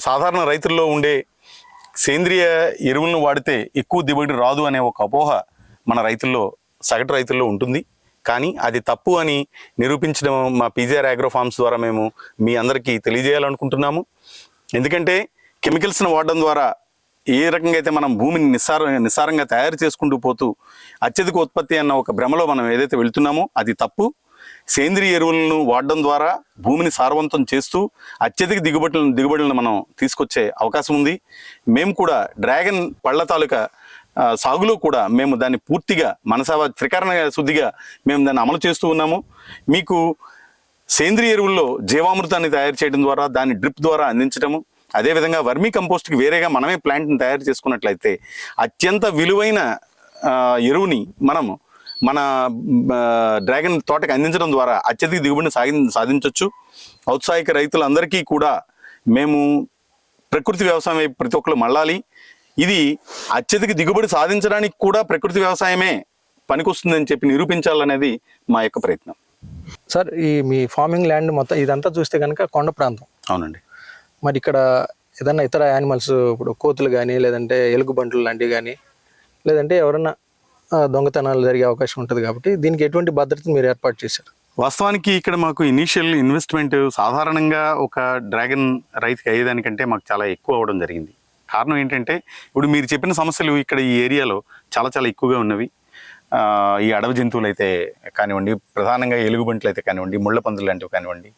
సాధారణ రైతుల్లో ఉండే సేంద్రియ ఎరువులను వాడితే ఎక్కువ దిగుబడి రాదు అనే ఒక అపోహ మన రైతుల్లో, సగటు రైతుల్లో ఉంటుంది. కానీ అది తప్పు అని నిరూపించడం మా పీజీఆర్ అగ్రో ఫార్మ్స్ ద్వారా మేము మీ అందరికీ తెలియజేయాలనుకుంటున్నాము. ఎందుకంటే కెమికల్స్ని వాడడం ద్వారా ఏ రకంగా అయితే మనం భూమిని నిస్సారంగా తయారు చేసుకుంటూ పోతూ అత్యధిక ఉత్పత్తి అన్న ఒక భ్రమలో మనం ఏదైతే వెళ్తున్నామో అది తప్పు. సేంద్రియ ఎరువులను వాడడం ద్వారా భూమిని సారవంతం చేస్తూ అత్యధిక దిగుబడులను మనం తీసుకొచ్చే అవకాశం ఉంది. మేము కూడా డ్రాగన్ పళ్ళ తాలూకా సాగులో కూడా మేము దాన్ని పూర్తిగా త్రికరణ శుద్ధిగా మేము దాన్ని అమలు చేస్తూ ఉన్నాము. మీకు సేంద్రియ ఎరువుల్లో జీవామృతాన్ని తయారు చేయడం ద్వారా దాన్ని డ్రిప్ ద్వారా అందించడము, అదేవిధంగా వర్మీ కంపోస్ట్కి వేరేగా మనమే ప్లాంట్ని తయారు చేసుకున్నట్లయితే అత్యంత విలువైన ఎరువుని మనము మన డ్రాగన్ తోటకి అందించడం ద్వారా అత్యధిక దిగుబడిని సాధించవచ్చు. ఔత్సాహిక రైతులందరికీ కూడా మేము ప్రకృతి వ్యవసాయం వైపు ప్రతి ఒక్కరు మళ్ళాలి. ఇది అత్యధిక దిగుబడి సాధించడానికి కూడా ప్రకృతి వ్యవసాయమే పనికొస్తుందని చెప్పి నిరూపించాలనేది మా యొక్క ప్రయత్నం. సార్, ఈ మీ ఫార్మింగ్ ల్యాండ్ మొత్తం ఇదంతా చూస్తే కనుక కొండ ప్రాంతం. అవునండి. మరి ఇక్కడ ఏదన్నా ఇతర యానిమల్స్, ఇప్పుడు కోతులు కానీ లేదంటే ఎలుగుబంట్లు లాంటివి కానీ లేదంటే ఎవరన్నా దొంగతనాలు జరిగే అవకాశం ఉంటుంది కాబట్టి దీనికి ఎటువంటి భద్రతను మీరు ఏర్పాటు చేశారు? వాస్తవానికి ఇక్కడ మాకు ఇనీషియల్ ఇన్వెస్ట్మెంట్ సాధారణంగా ఒక డ్రాగన్ రైతుకి అయ్యేదానికంటే మాకు చాలా ఎక్కువ అవ్వడం జరిగింది. కారణం ఏంటంటే ఇప్పుడు మీరు చెప్పిన సమస్యలు ఇక్కడ ఈ ఏరియాలో చాలా ఎక్కువగా ఉన్నవి. ఈ అడవి జంతువులు అయితే కానివ్వండి, ప్రధానంగా ఎలుగుబంట్లు అయితే కానివ్వండి, ముళ్ళ పందులు లాంటివి కానివ్వండి,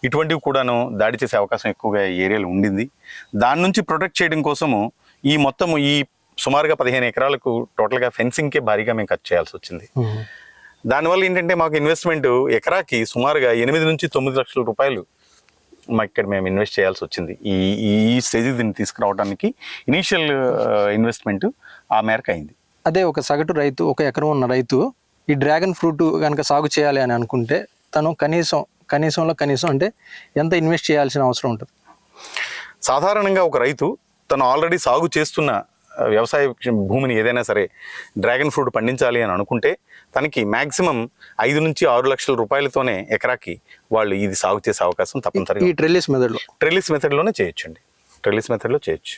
ఇటువంటివి కూడాను దాడి చేసే అవకాశం ఎక్కువగా ఈ ఏరియాలో ఉండింది. దాని నుంచి ప్రొటెక్ట్ చేయడం కోసము ఈ సుమారుగా 15 ఎకరాలకు టోటల్గా ఫెన్సింగ్కే భారీగా మేము ఖర్చు చేయాల్సి వచ్చింది. దానివల్ల ఏంటంటే మాకు ఇన్వెస్ట్మెంట్ ఎకరాకి సుమారుగా 8 నుంచి 9 లక్షల రూపాయలు మాకు ఇక్కడ మేము ఇన్వెస్ట్ చేయాల్సి వచ్చింది. ఈ స్టేజ్కి దీన్ని తీసుకురావడానికి ఇనీషియల్ ఇన్వెస్ట్మెంట్ ఆ మేరకు అయింది. అదే ఒక సగటు రైతు, 1 ఎకరం ఉన్న రైతు ఈ డ్రాగన్ ఫ్రూట్ కనుక సాగు చేయాలి అని అనుకుంటే తను కనీసం అంటే ఎంత ఇన్వెస్ట్ చేయాల్సిన అవసరం ఉంటుంది? సాధారణంగా ఒక రైతు తను ఆల్రెడీ సాగు చేస్తున్న వ్యవసాయ భూమిని ఏదైనా సరే డ్రాగన్ ఫ్రూట్ పండించాలి అని అనుకుంటే తనకి మ్యాక్సిమం 5 నుంచి 6 లక్షల రూపాయలతోనే ఎకరాకి వాళ్ళు ఇది సాగు చేసే అవకాశం తప్పనిసరిగా ఈ ట్రెల్లిస్ మెథడ్లోనే చేయొచ్చండి. ట్రెల్లిస్ మెథడ్లో చేయొచ్చు.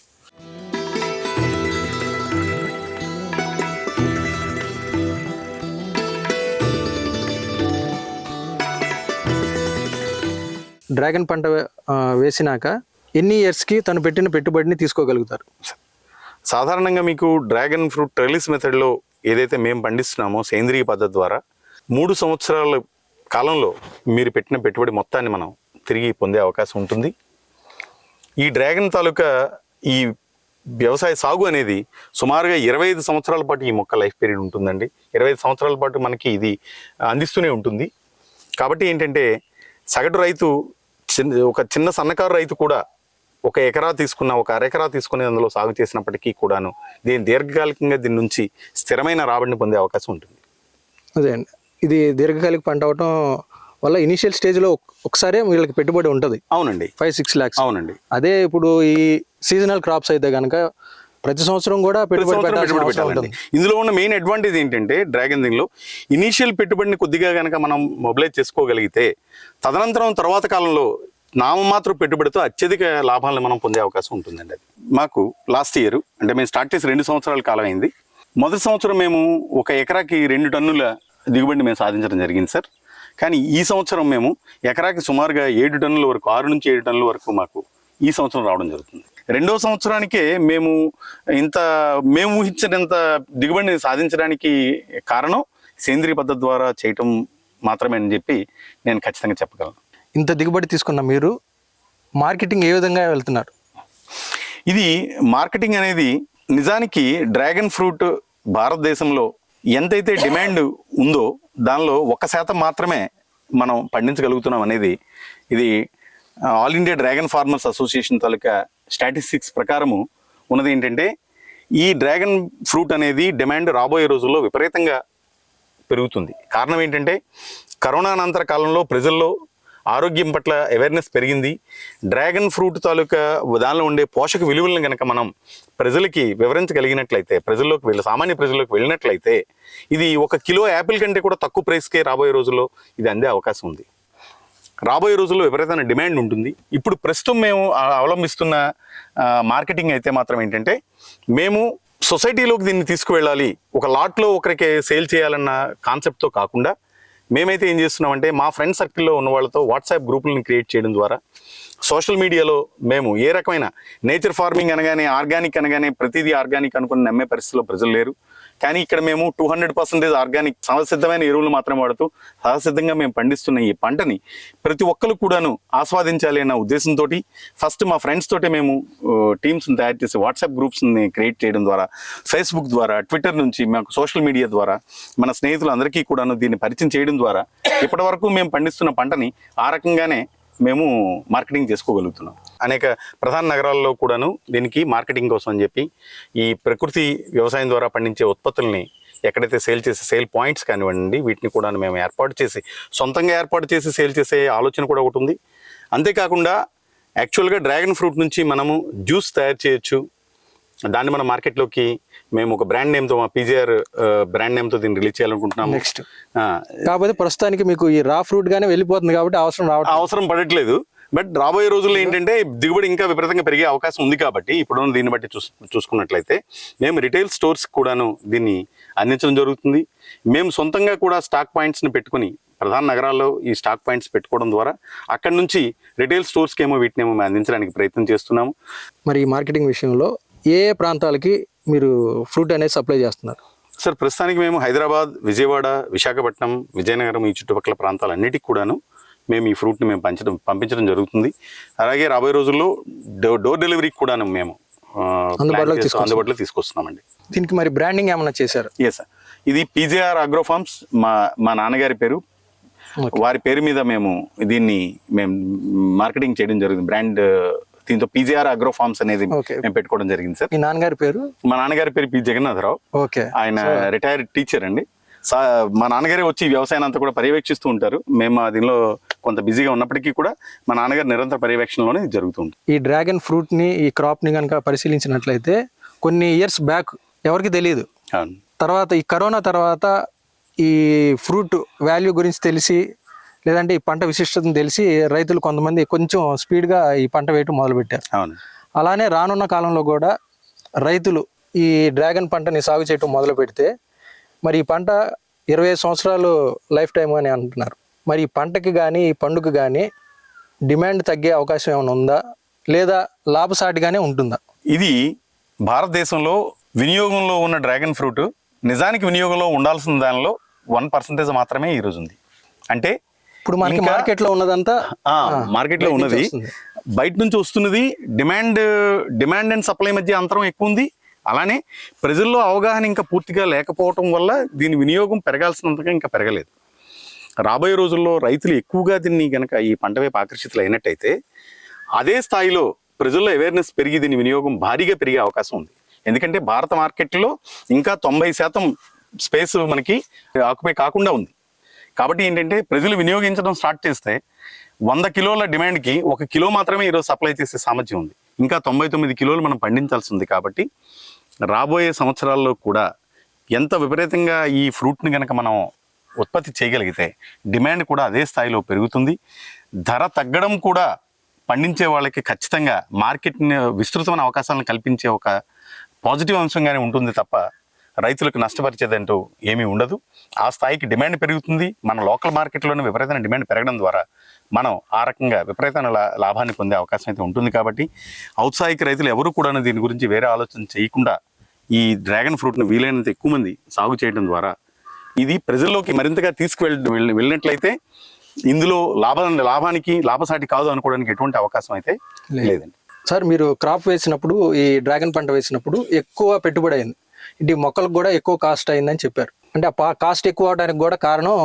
డ్రాగన్ పంట వేసినాక ఎన్ని ఇయర్స్కి తను పెట్టిన పెట్టుబడిని తీసుకోగలుగుతారు? సాధారణంగా మీకు డ్రాగన్ ఫ్రూట్ ట్రెలిస్ మెథడ్లో ఏదైతే మేము పండిస్తున్నామో సేంద్రియ పద్ధతి ద్వారా 3 సంవత్సరాల కాలంలో మీరు పెట్టిన పెట్టుబడి మొత్తాన్ని మనం తిరిగి పొందే అవకాశం ఉంటుంది. ఈ డ్రాగన్ తాలూకా ఈ వ్యవసాయ సాగు అనేది సుమారుగా 25 సంవత్సరాల పాటు ఈ మొక్క లైఫ్ పీరియడ్ ఉంటుందండి. 25 సంవత్సరాల పాటు మనకి ఇది అందిస్తూనే ఉంటుంది. కాబట్టి ఏంటంటే సగటు రైతు ఒక చిన్న సన్నకారు రైతు కూడా 1 ఎకరా తీసుకున్న 1 అరెకరా తీసుకుని అందులో సాగు చేసినప్పటికీ కూడాను దీర్ఘకాలికంగా దీని నుంచి స్థిరమైన రాబడిని పొందే అవకాశం ఉంటుంది. అదే అండి, ఇది దీర్ఘకాలిక పంట అవటం వల్ల ఇనిషియల్ స్టేజ్లో ఒకసారి వీళ్ళకి పెట్టుబడి ఉంటుంది. అవునండి, 5-6 lakhs. అవునండి. అదే ఇప్పుడు ఈ సీజనల్ క్రాప్స్ అయితే కనుక ప్రతి సంవత్సరం కూడా పెట్టుబడి పెట్టాలి. ఇందులో ఉన్న మెయిన్ అడ్వాంటేజ్ ఏంటంటే డ్రాగన్ దీనిలో ఇనీషియల్ పెట్టుబడిని కొద్దిగా కనుక మనం మొబిలైజ్ చేసుకోగలిగితే తదనంతరం తర్వాత కాలంలో నామమాత్ర పెట్టుబడితో అత్యధిక లాభాలను మనం పొందే అవకాశం ఉంటుందండి. అది మాకు లాస్ట్ ఇయర్ అంటే మేము స్టార్ట్ చేసి 2 సంవత్సరాల కాలం అయింది. మొదటి సంవత్సరం మేము 1 ఎకరాకి 2 టన్నుల దిగుబడిని మేము సాధించడం జరిగింది సార్. కానీ ఈ సంవత్సరం మేము ఎకరాకి సుమారుగా 7 టన్నుల వరకు 6 నుంచి 7 టన్నుల వరకు మాకు ఈ సంవత్సరం రావడం జరుగుతుంది. 2వ సంవత్సరానికే మేము ఊహించినంత దిగుబడిని సాధించడానికి కారణం సేంద్రియ పద్ధతి ద్వారా చేయటం మాత్రమే అని చెప్పి నేను ఖచ్చితంగా చెప్పగలను. ఇంత దిగుబడి తీసుకున్న మీరు మార్కెటింగ్ ఏ విధంగా వెళ్తున్నారు? ఇది మార్కెటింగ్ అనేది నిజానికి డ్రాగన్ ఫ్రూట్ భారతదేశంలో ఎంతైతే డిమాండ్ ఉందో దానిలో 1% మాత్రమే మనం పండించగలుగుతున్నాం అనేది ఇది all India dragon farmers association తాలూకా స్టాటిస్టిక్స్ ప్రకారము ఉన్నది. ఏంటంటే ఈ డ్రాగన్ ఫ్రూట్ అనేది డిమాండ్ రాబోయే రోజుల్లో విపరీతంగా పెరుగుతుంది. కారణం ఏంటంటే కరోనా అనంతర కాలంలో ప్రజల్లో ఆరోగ్యం పట్ల అవేర్నెస్ పెరిగింది. డ్రాగన్ ఫ్రూట్ తాలూకా దానిలో ఉండే పోషక విలువలను కనుక మనం ప్రజలకి వివరించగలిగినట్లయితే, సామాన్య ప్రజల్లోకి వెళ్ళినట్లయితే ఇది 1 కిలో యాపిల్ కంటే కూడా తక్కువ ప్రైస్కే రాబోయే రోజుల్లో ఇది అందే అవకాశం ఉంది. రాబోయే రోజుల్లో విపరీతమైన డిమాండ్ ఉంటుంది. ఇప్పుడు ప్రస్తుతం మేము అవలంబిస్తున్న మార్కెటింగ్ అయితే మాత్రం ఏంటంటే మేము సొసైటీలోకి దీన్ని తీసుకువెళ్ళాలి, ఒక లాట్లో ఒకరికి సేల్ చేయాలన్న కాన్సెప్ట్తో కాకుండా మేమైతే ఏం చేస్తున్నామంటే మా ఫ్రెండ్ సర్కిల్లో ఉన్న వాళ్ళతో వాట్సాప్ గ్రూపులను క్రియేట్ చేయడం ద్వారా సోషల్ మీడియాలో మేము ఏ రకమైన నేచర్ ఫార్మింగ్ అనగానే ఆర్గానిక్ అనగానే ప్రతిదీ ఆర్గానిక్ అనుకుని నమ్మే పరిస్థితిలో ప్రజలు లేరు. కానీ ఇక్కడ మేము 200% ఆర్గానిక్ సహజసిద్ధమైన ఎరువులు మాత్రం వాడుతూ సహజసిద్ధంగా మేము పండిస్తున్న ఈ పంటని ప్రతి ఒక్కరు కూడాను ఆస్వాదించాలి అన్న ఉద్దేశంతో ఫస్ట్ మా ఫ్రెండ్స్ తోటే మేము టీమ్స్ని తయారు చేసి వాట్సాప్ గ్రూప్స్ని క్రియేట్ చేయడం ద్వారా, ఫేస్బుక్ ద్వారా, ట్విట్టర్ నుంచి మాకు సోషల్ మీడియా ద్వారా మన స్నేహితులందరికీ కూడాను దీన్ని పరిచయం చేయడం ద్వారా ఇప్పటి వరకు మేము పండిస్తున్న పంటని ఆ రకంగానే మేము మార్కెటింగ్ చేసుకోగలుగుతున్నాం. అనేక ప్రధాన నగరాల్లో కూడాను దీనికి మార్కెటింగ్ కోసం అని చెప్పి ఈ ప్రకృతి వ్యవసాయం ద్వారా పండించే ఉత్పత్తుల్ని ఎక్కడైతే సేల్ పాయింట్స్ కానివ్వండి వీటిని కూడా మేము సొంతంగా ఏర్పాటు చేసి సేల్ చేసే ఆలోచన కూడా ఒకటి ఉంది. అంతేకాకుండా యాక్చువల్గా డ్రాగన్ ఫ్రూట్ నుంచి మనము జ్యూస్ తయారు చేయొచ్చు. దాన్ని మన మార్కెట్లోకి మేము ఒక బ్రాండ్ నేమ్తో, మా పీజీఆర్ బ్రాండ్ నేమ్తో దీన్ని రిలీజ్ చేయాలనుకుంటున్నాము. నెక్స్ట్ కాకపోతే ప్రస్తుతానికి మీకు ఈ రా ఫ్రూట్ గానే వెళ్ళిపోతుంది కాబట్టి అవసరం పడట్లేదు. బట్ రాబోయే రోజుల్లో ఏంటంటే దిగుబడి ఇంకా విపరీతంగా పెరిగే అవకాశం ఉంది. కాబట్టి ఇప్పుడు దీన్ని బట్టి చూసుకున్నట్లయితే మేము రిటైల్ స్టోర్స్ కూడాను దీన్ని అందించడం జరుగుతుంది. మేము సొంతంగా కూడా స్టాక్ పాయింట్స్ని పెట్టుకుని ప్రధాన నగరాల్లో ఈ స్టాక్ పాయింట్స్ పెట్టుకోవడం ద్వారా అక్కడి నుంచి రిటైల్ స్టోర్స్కి ఏమో వీటిని మేము అందించడానికి ప్రయత్నం చేస్తున్నాము. మరి ఈ మార్కెటింగ్ విషయంలో ఏ ప్రాంతాలకి మీరు ఫ్రూట్ అనేది సప్లై చేస్తున్నారు? సార్ ప్రస్తుతానికి మేము హైదరాబాద్, విజయవాడ, విశాఖపట్నం, విజయనగరం ఈ చుట్టుపక్కల ప్రాంతాలన్నిటికీ కూడాను మేము ఈ ఫ్రూట్ని మేము పంపించడం జరుగుతుంది. అలాగే రాబోయే రోజుల్లో డోర్ డెలివరీకి కూడా మేము అందుబాటులో తీసుకొస్తున్నామండి. దీనికి మరి బ్రాండింగ్ ఏమన్నా చేశారు? ఎస్ సార్, ఇది పీజీఆర్ అగ్రోఫార్మ్స్ మా నాన్నగారి పేరు, వారి పేరు మీద మేము దీన్ని మార్కెటింగ్ చేయడం జరిగింది. బ్రాండ్ దీంతో పీజీఆర్ అగ్రో ఫార్మ్స్ అనేది మేము పెట్టుకోవడం జరిగింది సార్. మీ నాన్నగారి పేరు? మా నాన్నగారి పేరు పి జగన్నాథరావు. ఆయన రిటైర్డ్ టీచర్ అండి. మా నాన్నగారే వచ్చి వ్యవసాయాన్ని అంతా కూడా పర్యవేక్షిస్తూ ఉంటారు. మేము దీనిలో కొంత బిజీగా ఉన్నప్పటికీ కూడా మా నాన్నగారు నిరంతర పర్యవేక్షణలోనే జరుగుతుంది. ఈ డ్రాగన్ ఫ్రూట్ ని, ఈ క్రాప్ ని కనుక పరిశీలించినట్లయితే కొన్ని ఇయర్స్ బ్యాక్ ఎవరికి తెలియదు. తర్వాత ఈ కరోనా తర్వాత ఈ ఫ్రూట్ వాల్యూ గురించి తెలిసి, లేదంటే ఈ పంట విశిష్టతను తెలిసి రైతులు కొంతమంది కొంచెం స్పీడ్గా ఈ పంట వేయటం మొదలుపెట్టారు. అలానే రానున్న కాలంలో కూడా రైతులు ఈ డ్రాగన్ పంటని సాగు చేయటం మొదలు పెడితే మరి ఈ పంట 25 సంవత్సరాలు లైఫ్ టైం అని అంటున్నారు. మరి ఈ పంటకి కానీ ఈ పండుగ కానీ డిమాండ్ తగ్గే అవకాశం ఏమైనా ఉందా, లేదా లాభసాటిగానే ఉంటుందా? ఇది భారతదేశంలో వినియోగంలో ఉన్న డ్రాగన్ ఫ్రూట్ నిజానికి వినియోగంలో ఉండాల్సిన దానిలో 1% మాత్రమే ఈరోజు ఉంది. అంటే ఇప్పుడు మనకి మార్కెట్లో ఉన్నదంతా మార్కెట్లో బయట నుంచి ఉన్నది వస్తుంది. బయట నుంచి వస్తున్నది. డిమాండ్ అండ్ సప్లై మధ్య అంతరం ఎక్కువ ఉంది. అలానే ప్రజల్లో అవగాహన ఇంకా పూర్తిగా లేకపోవటం వల్ల దీని వినియోగం పెరగాల్సినంతగా ఇంకా పెరగలేదు. రాబోయే రోజుల్లో రైతులు ఎక్కువగా దీన్ని కనుక ఈ పంట వైపు ఆకర్షితులు అయినట్టయితే అదే స్థాయిలో ప్రజల్లో అవేర్నెస్ పెరిగి దీని వినియోగం భారీగా పెరిగే అవకాశం ఉంది. ఎందుకంటే భారత మార్కెట్లో ఇంకా 90% స్పేస్ మనకి ఆక్యుపై కాకుండా ఉంది. కాబట్టి ఏంటంటే ప్రజలు వినియోగించడం స్టార్ట్ చేస్తే 100 కిలోల డిమాండ్కి 1 కిలో మాత్రమే ఈరోజు సప్లై చేసే సామర్థ్యం ఉంది. ఇంకా 99 కిలోలు మనం పండించాల్సి ఉంది. కాబట్టి రాబోయే సంవత్సరాల్లో కూడా ఎంత విపరీతంగా ఈ ఫ్రూట్ని కనుక మనం ఉత్పత్తి చేయగలిగితే డిమాండ్ కూడా అదే స్థాయిలో పెరుగుతుంది. ధర తగ్గడం కూడా పండించే వాళ్ళకి ఖచ్చితంగా మార్కెట్ని విస్తృతమైన అవకాశాలను కల్పించే ఒక పాజిటివ్ అంశంగానే ఉంటుంది తప్ప రైతులకు నష్టపరిచేదంటూ ఏమీ ఉండదు. ఆ స్థాయికి డిమాండ్ పెరుగుతుంది. మన లోకల్ మార్కెట్లోనే విపరీతమైన డిమాండ్ పెరగడం ద్వారా మనం ఆ రకంగా విపరీతమైన లాభాన్ని పొందే అవకాశం అయితే ఉంటుంది. కాబట్టి ఔత్సాహిక రైతులు ఎవరు కూడా దీని గురించి వేరే ఆలోచన చేయకుండా ఈ డ్రాగన్ ఫ్రూట్ను వీలైనంత ఎక్కువ మంది సాగు చేయడం ద్వారా ఇది ప్రజల్లోకి మరింతగా వెళ్ళినట్లయితే ఇందులో లాభానికి లాభసాటి కాదు అనుకోవడానికి ఎటువంటి అవకాశం అయితే లేదండి. సార్, మీరు క్రాప్ వేసినప్పుడు, ఈ డ్రాగన్ పంట వేసినప్పుడు ఎక్కువ పెట్టుబడి అయింది. ఇది మొక్కలకు కూడా ఎక్కువ కాస్ట్ అయిందని చెప్పారు. అంటే ఆ కాస్ట్ ఎక్కువ అవడానికి కూడా కారణం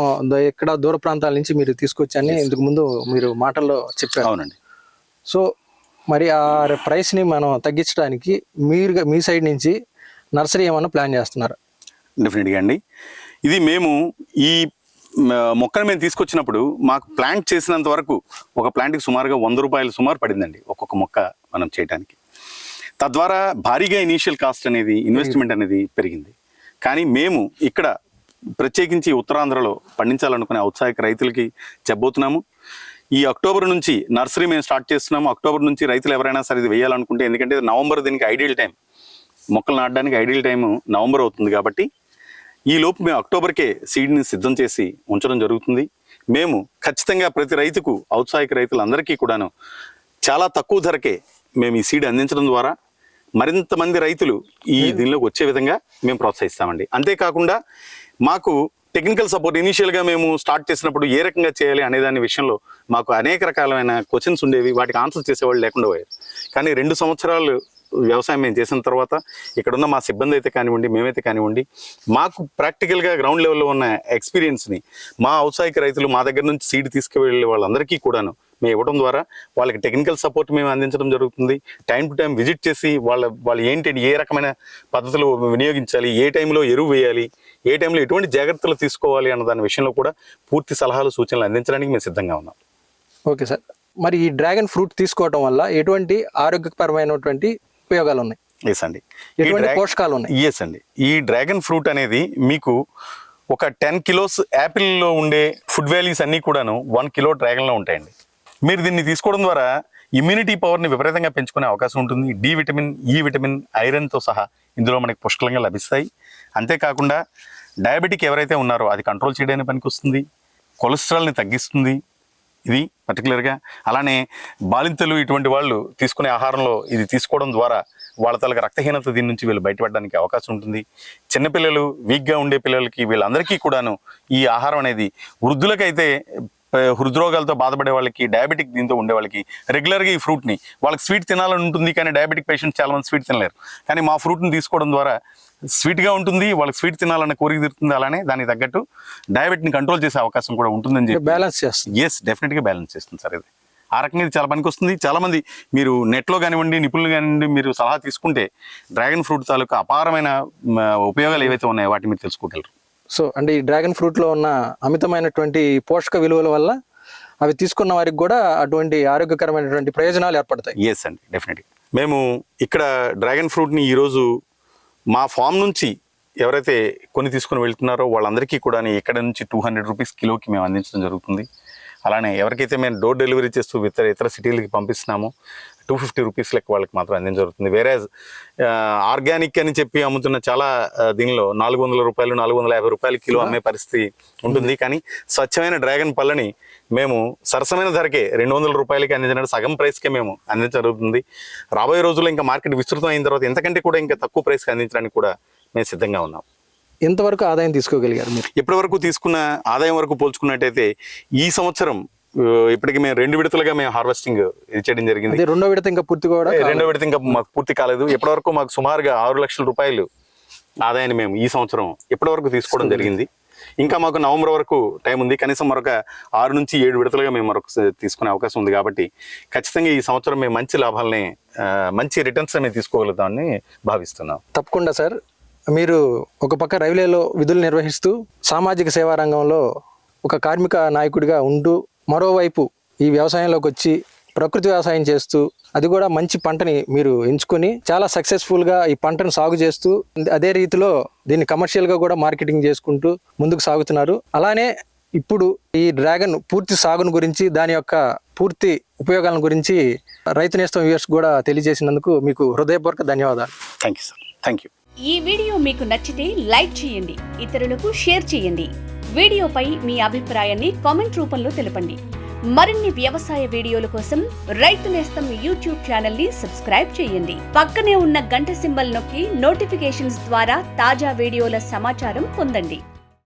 ఇక్కడ దూర ప్రాంతాల నుంచి మీరు తీసుకొచ్చని ఇంతకు ముందు మీరు మాటల్లో చెప్పారు. అవునండి. సో మరి ఆ ప్రైస్ని మనం తగ్గించడానికి మీ సైడ్ నుంచి నర్సరీ ఏమన్నా ప్లాన్ చేస్తున్నారా? డెఫినెట్గా అండి. ఇది మేము ఈ మొక్కను మేము తీసుకొచ్చినప్పుడు మాకు ప్లాంట్ చేసినంత వరకు ఒక ప్లాంట్కి సుమారుగా 100 రూపాయలు సుమారు పడిందండి ఒక్కొక్క మొక్క మనం చేయడానికి. తద్వారా భారీగా ఇనీషియల్ కాస్ట్ అనేది, ఇన్వెస్ట్మెంట్ అనేది పెరిగింది. కానీ మేము ఇక్కడ ప్రత్యేకించి ఉత్తరాంధ్రలో పండించాలనుకునే ఔత్సాహిక రైతులకి చెప్పబోతున్నాము. ఈ అక్టోబర్ నుంచి నర్సరీ మేము స్టార్ట్ చేస్తున్నాము. అక్టోబర్ నుంచి రైతులు ఎవరైనా సరే ఇది వేయాలనుకుంటే, ఎందుకంటే నవంబర్ దీనికి ఐడియల్ టైం, మొక్కలు నాటడానికి ఐడియల్ టైం నవంబర్ అవుతుంది. కాబట్టి ఈ లోపు మేము అక్టోబర్కే సీడ్ని సిద్ధం చేసి ఉంచడం జరుగుతుంది. మేము ఖచ్చితంగా ప్రతి రైతుకు, ఔత్సాహిక రైతులందరికీ కూడాను చాలా తక్కువ ధరకే మేము ఈ సీడ్ అందించడం ద్వారా మరింత మంది రైతులు ఈ దీనిలోకి వచ్చే విధంగా మేము ప్రోత్సహిస్తామండి. అంతేకాకుండా మాకు టెక్నికల్ సపోర్ట్ ఇనీషియల్గా మేము స్టార్ట్ చేసినప్పుడు ఏ రకంగా చేయాలి అనే దాని విషయంలో మాకు అనేక రకాలైన క్వశ్చన్స్ ఉండేవి. వాటికి ఆన్సర్ చేసేవాళ్ళు లేకుండా పోయారు. కానీ 2 సంవత్సరాలు వ్యవసాయం మేము చేసిన తర్వాత ఇక్కడున్న మా సిబ్బంది అయితే కానివ్వండి, మేమైతే కానివ్వండి, మాకు ప్రాక్టికల్గా గ్రౌండ్ లెవెల్లో ఉన్న ఎక్స్పీరియన్స్ని మా ఔత్సాహిక రైతులు మా దగ్గర నుంచి సీడ్ తీసుకువెళ్ళే వాళ్ళందరికీ కూడాను మేము ఇవ్వడం ద్వారా వాళ్ళకి టెక్నికల్ సపోర్ట్ మేము అందించడం జరుగుతుంది. టైం టు టైం విజిట్ చేసి వాళ్ళు ఏంటి, ఏ రకమైన పద్ధతులు వినియోగించాలి, ఏ టైంలో ఎరువు వేయాలి, ఏ టైంలో ఎటువంటి జాగ్రత్తలు తీసుకోవాలి అన్న దాని విషయంలో కూడా పూర్తి సలహాలు, సూచనలు అందించడానికి మేము సిద్ధంగా ఉన్నాం. Okay sir. మరి ఈ డ్రాగన్ ఫ్రూట్ తీసుకోవడం వల్ల ఎటువంటి ఆరోగ్యపరమైనటువంటి ఉపయోగాలు ఉన్నాయి? ఎస్ అండి. ఎటువంటి పోషకాలు ఉన్నాయి? ఎస్ అండి. ఈ డ్రాగన్ ఫ్రూట్ అనేది మీకు ఒక 10 కిలోస్ యాపిల్లో ఉండే ఫుడ్ వాల్యూస్ అన్నీ కూడాను 1 కిలో డ్రాగన్లో ఉంటాయండి. మీరు దీన్ని తీసుకోవడం ద్వారా ఇమ్యూనిటీ పవర్ని విపరీతంగా పెంచుకునే అవకాశం ఉంటుంది. డి విటమిన్, ఈ విటమిన్, ఐరన్తో సహా ఇందులో మనకి పుష్కలంగా లభిస్తాయి. అంతేకాకుండా డయాబెటిక్ ఎవరైతే ఉన్నారో అది కంట్రోల్ చేయడానికి పనికి వస్తుంది. కొలెస్ట్రాల్ని తగ్గిస్తుంది ఇది పర్టికులర్గా. అలానే బాలింతలు ఇటువంటి వాళ్ళు తీసుకునే ఆహారంలో ఇది తీసుకోవడం ద్వారా వాళ్ళ తలకు రక్తహీనత దీని నుంచి వీళ్ళు బయటపడడానికి అవకాశం ఉంటుంది. చిన్నపిల్లలు, వీక్గా ఉండే పిల్లలకి, వీళ్ళందరికీ కూడాను ఈ ఆహారం అనేది, వృద్ధులకైతే హృద్రోగాలతో బాధపడే వాళ్ళకి, డయాబెటిక్ దీంతో ఉండే వాళ్ళకి రెగ్యులర్గా ఈ ఫ్రూట్ని, వాళ్ళకి స్వీట్ తినాలని ఉంటుంది కానీ డయాబెటిక్ పేషెంట్స్ చాలామంది స్వీట్ తినలేరు. కానీ మా ఫ్రూట్ని తీసుకోవడం ద్వారా స్వీట్గా ఉంటుంది, వాళ్ళకి స్వీట్ తినాలన్న కోరిక తీరుతుంది. అలానే దానికి తగ్గట్టు డయాబెటిక్ని కంట్రోల్ చేసే అవకాశం కూడా ఉంటుందని చెప్పి బ్యాలెన్స్ చేస్తుంది. ఎస్, డెఫినెట్గా బ్యాలెన్స్ చేస్తుంది సార్. ఇది ఆ రకంగా ఇది చాలా పనికి వస్తుంది. చాలామంది మీరు నెట్లో కానివ్వండి, నిపుణులు కానివ్వండి, మీరు సలహా తీసుకుంటే డ్రాగన్ ఫ్రూట్ తాలూకు అపారమైన ఉపయోగాలు ఏవైతే ఉన్నాయో వాటిని మీరు తెలుసుకోగలరు. సో అంటే ఈ డ్రాగన్ ఫ్రూట్లో ఉన్న అమితమైనటువంటి పోషక విలువల వల్ల అవి తీసుకున్న వారికి కూడా అటువంటి ఆరోగ్యకరమైనటువంటి ప్రయోజనాలు ఏర్పడతాయి. ఎస్ అండి, డెఫినెట్గా. మేము ఇక్కడ డ్రాగన్ ఫ్రూట్ని ఈరోజు మా ఫామ్ నుంచి ఎవరైతే కొన్ని తీసుకుని వెళ్తున్నారో వాళ్ళందరికీ కూడా ఇక్కడ నుంచి 200 రూపీస్ కిలోకి మేము అందించడం జరుగుతుంది. అలానే ఎవరికైతే మేము డోర్ డెలివరీ చేస్తూ ఇతర సిటీలకి పంపిస్తున్నామో 250 రూపీస్ లెక్క వాళ్ళకి మాత్రం అందించడం జరుగుతుంది. వేరే ఆర్గానిక్ అని చెప్పి అమ్ముతున్న చాలా దీనిలో 400 రూపాయలు, 450 రూపాయలు కిలో అమ్మే పరిస్థితి ఉంటుంది. కానీ స్వచ్ఛమైన డ్రాగన్ పళ్ళని మేము సరసమైన ధరకే 200 రూపాయలకి అందించడానికి సగం ప్రైస్కే మేము అందించడం జరుగుతుంది. రాబోయే రోజుల్లో ఇంకా మార్కెట్ విస్తృతం అయిన తర్వాత ఎంతకంటే కూడా ఇంకా తక్కువ ప్రైస్కి అందించడానికి కూడా మేము సిద్ధంగా ఉన్నాం. ఎంతవరకు ఆదాయం తీసుకోగలిగారు మీరు? ఇప్పటి వరకు తీసుకున్న ఆదాయం వరకు పోల్చుకున్నట్టయితే ఈ సంవత్సరం ఇప్పటికి మేము 2 విడతలుగా మేము హార్వెస్టింగ్ చేయడం జరిగింది. అదే రెండో విడత ఇంకా పూర్తి కూడా రెండో విడత ఇంకా మాకు పూర్తి కాలేదు. ఇప్పటి వరకు మాకు సుమారుగా 6 లక్షల రూపాయలు ఆదాయాన్ని మేము ఈ సంవత్సరం ఇప్పటి వరకు తీసుకోవడం జరిగింది. ఇంకా మాకు నవంబర్ వరకు టైం ఉంది. కనీసం మరొక 6 నుంచి 7 విడతలుగా మేము మరొక తీసుకునే అవకాశం ఉంది. కాబట్టి ఖచ్చితంగా ఈ సంవత్సరం మేము మంచి లాభాలని మంచి రిటర్న్స్ మేము తీసుకోగలుగుతామని భావిస్తున్నాం. తప్పకుండా సార్. మీరు ఒక పక్క రైల్వేలో విధులు నిర్వహిస్తూ సామాజిక సేవా రంగంలో ఒక కార్మిక నాయకుడిగా ఉంటూ మరోవైపు ఈ వ్యవసాయంలోకి వచ్చి ప్రకృతి వ్యవసాయం చేస్తూ అది కూడా మంచి పంటని మీరు ఎంచుకొని చాలా సక్సెస్ఫుల్గా ఈ పంటను సాగు చేస్తూ అదే రీతిలో దీన్ని కమర్షియల్గా కూడా మార్కెటింగ్ చేసుకుంటూ ముందుకు సాగుతున్నారు. అలానే ఇప్పుడు ఈ డ్రాగన్ పూర్తి సాగును గురించి దాని యొక్క పూర్తి ఉపయోగాల గురించి రైతు నేస్తం వ్యూవర్స్ కూడా తెలియజేసినందుకు మీకు హృదయపూర్వక ధన్యవాదాలు. Thank you sir. Thank you. ఈ వీడియో మీకు నచ్చితే లైక్ చేయండి, ఇతరులకు షేర్ చేయండి. వీడియోపై మీ అభిప్రాయాన్ని కామెంట్ రూపంలో తెలపండి. మరిన్ని వ్యవసాయ వీడియోల కోసం రైతు నేస్తం యూట్యూబ్ ఛానల్ ని సబ్స్క్రైబ్ చేయండి. పక్కనే ఉన్న గంట సింబల్ నొక్కి నోటిఫికేషన్స్ ద్వారా తాజా వీడియోల సమాచారం పొందండి.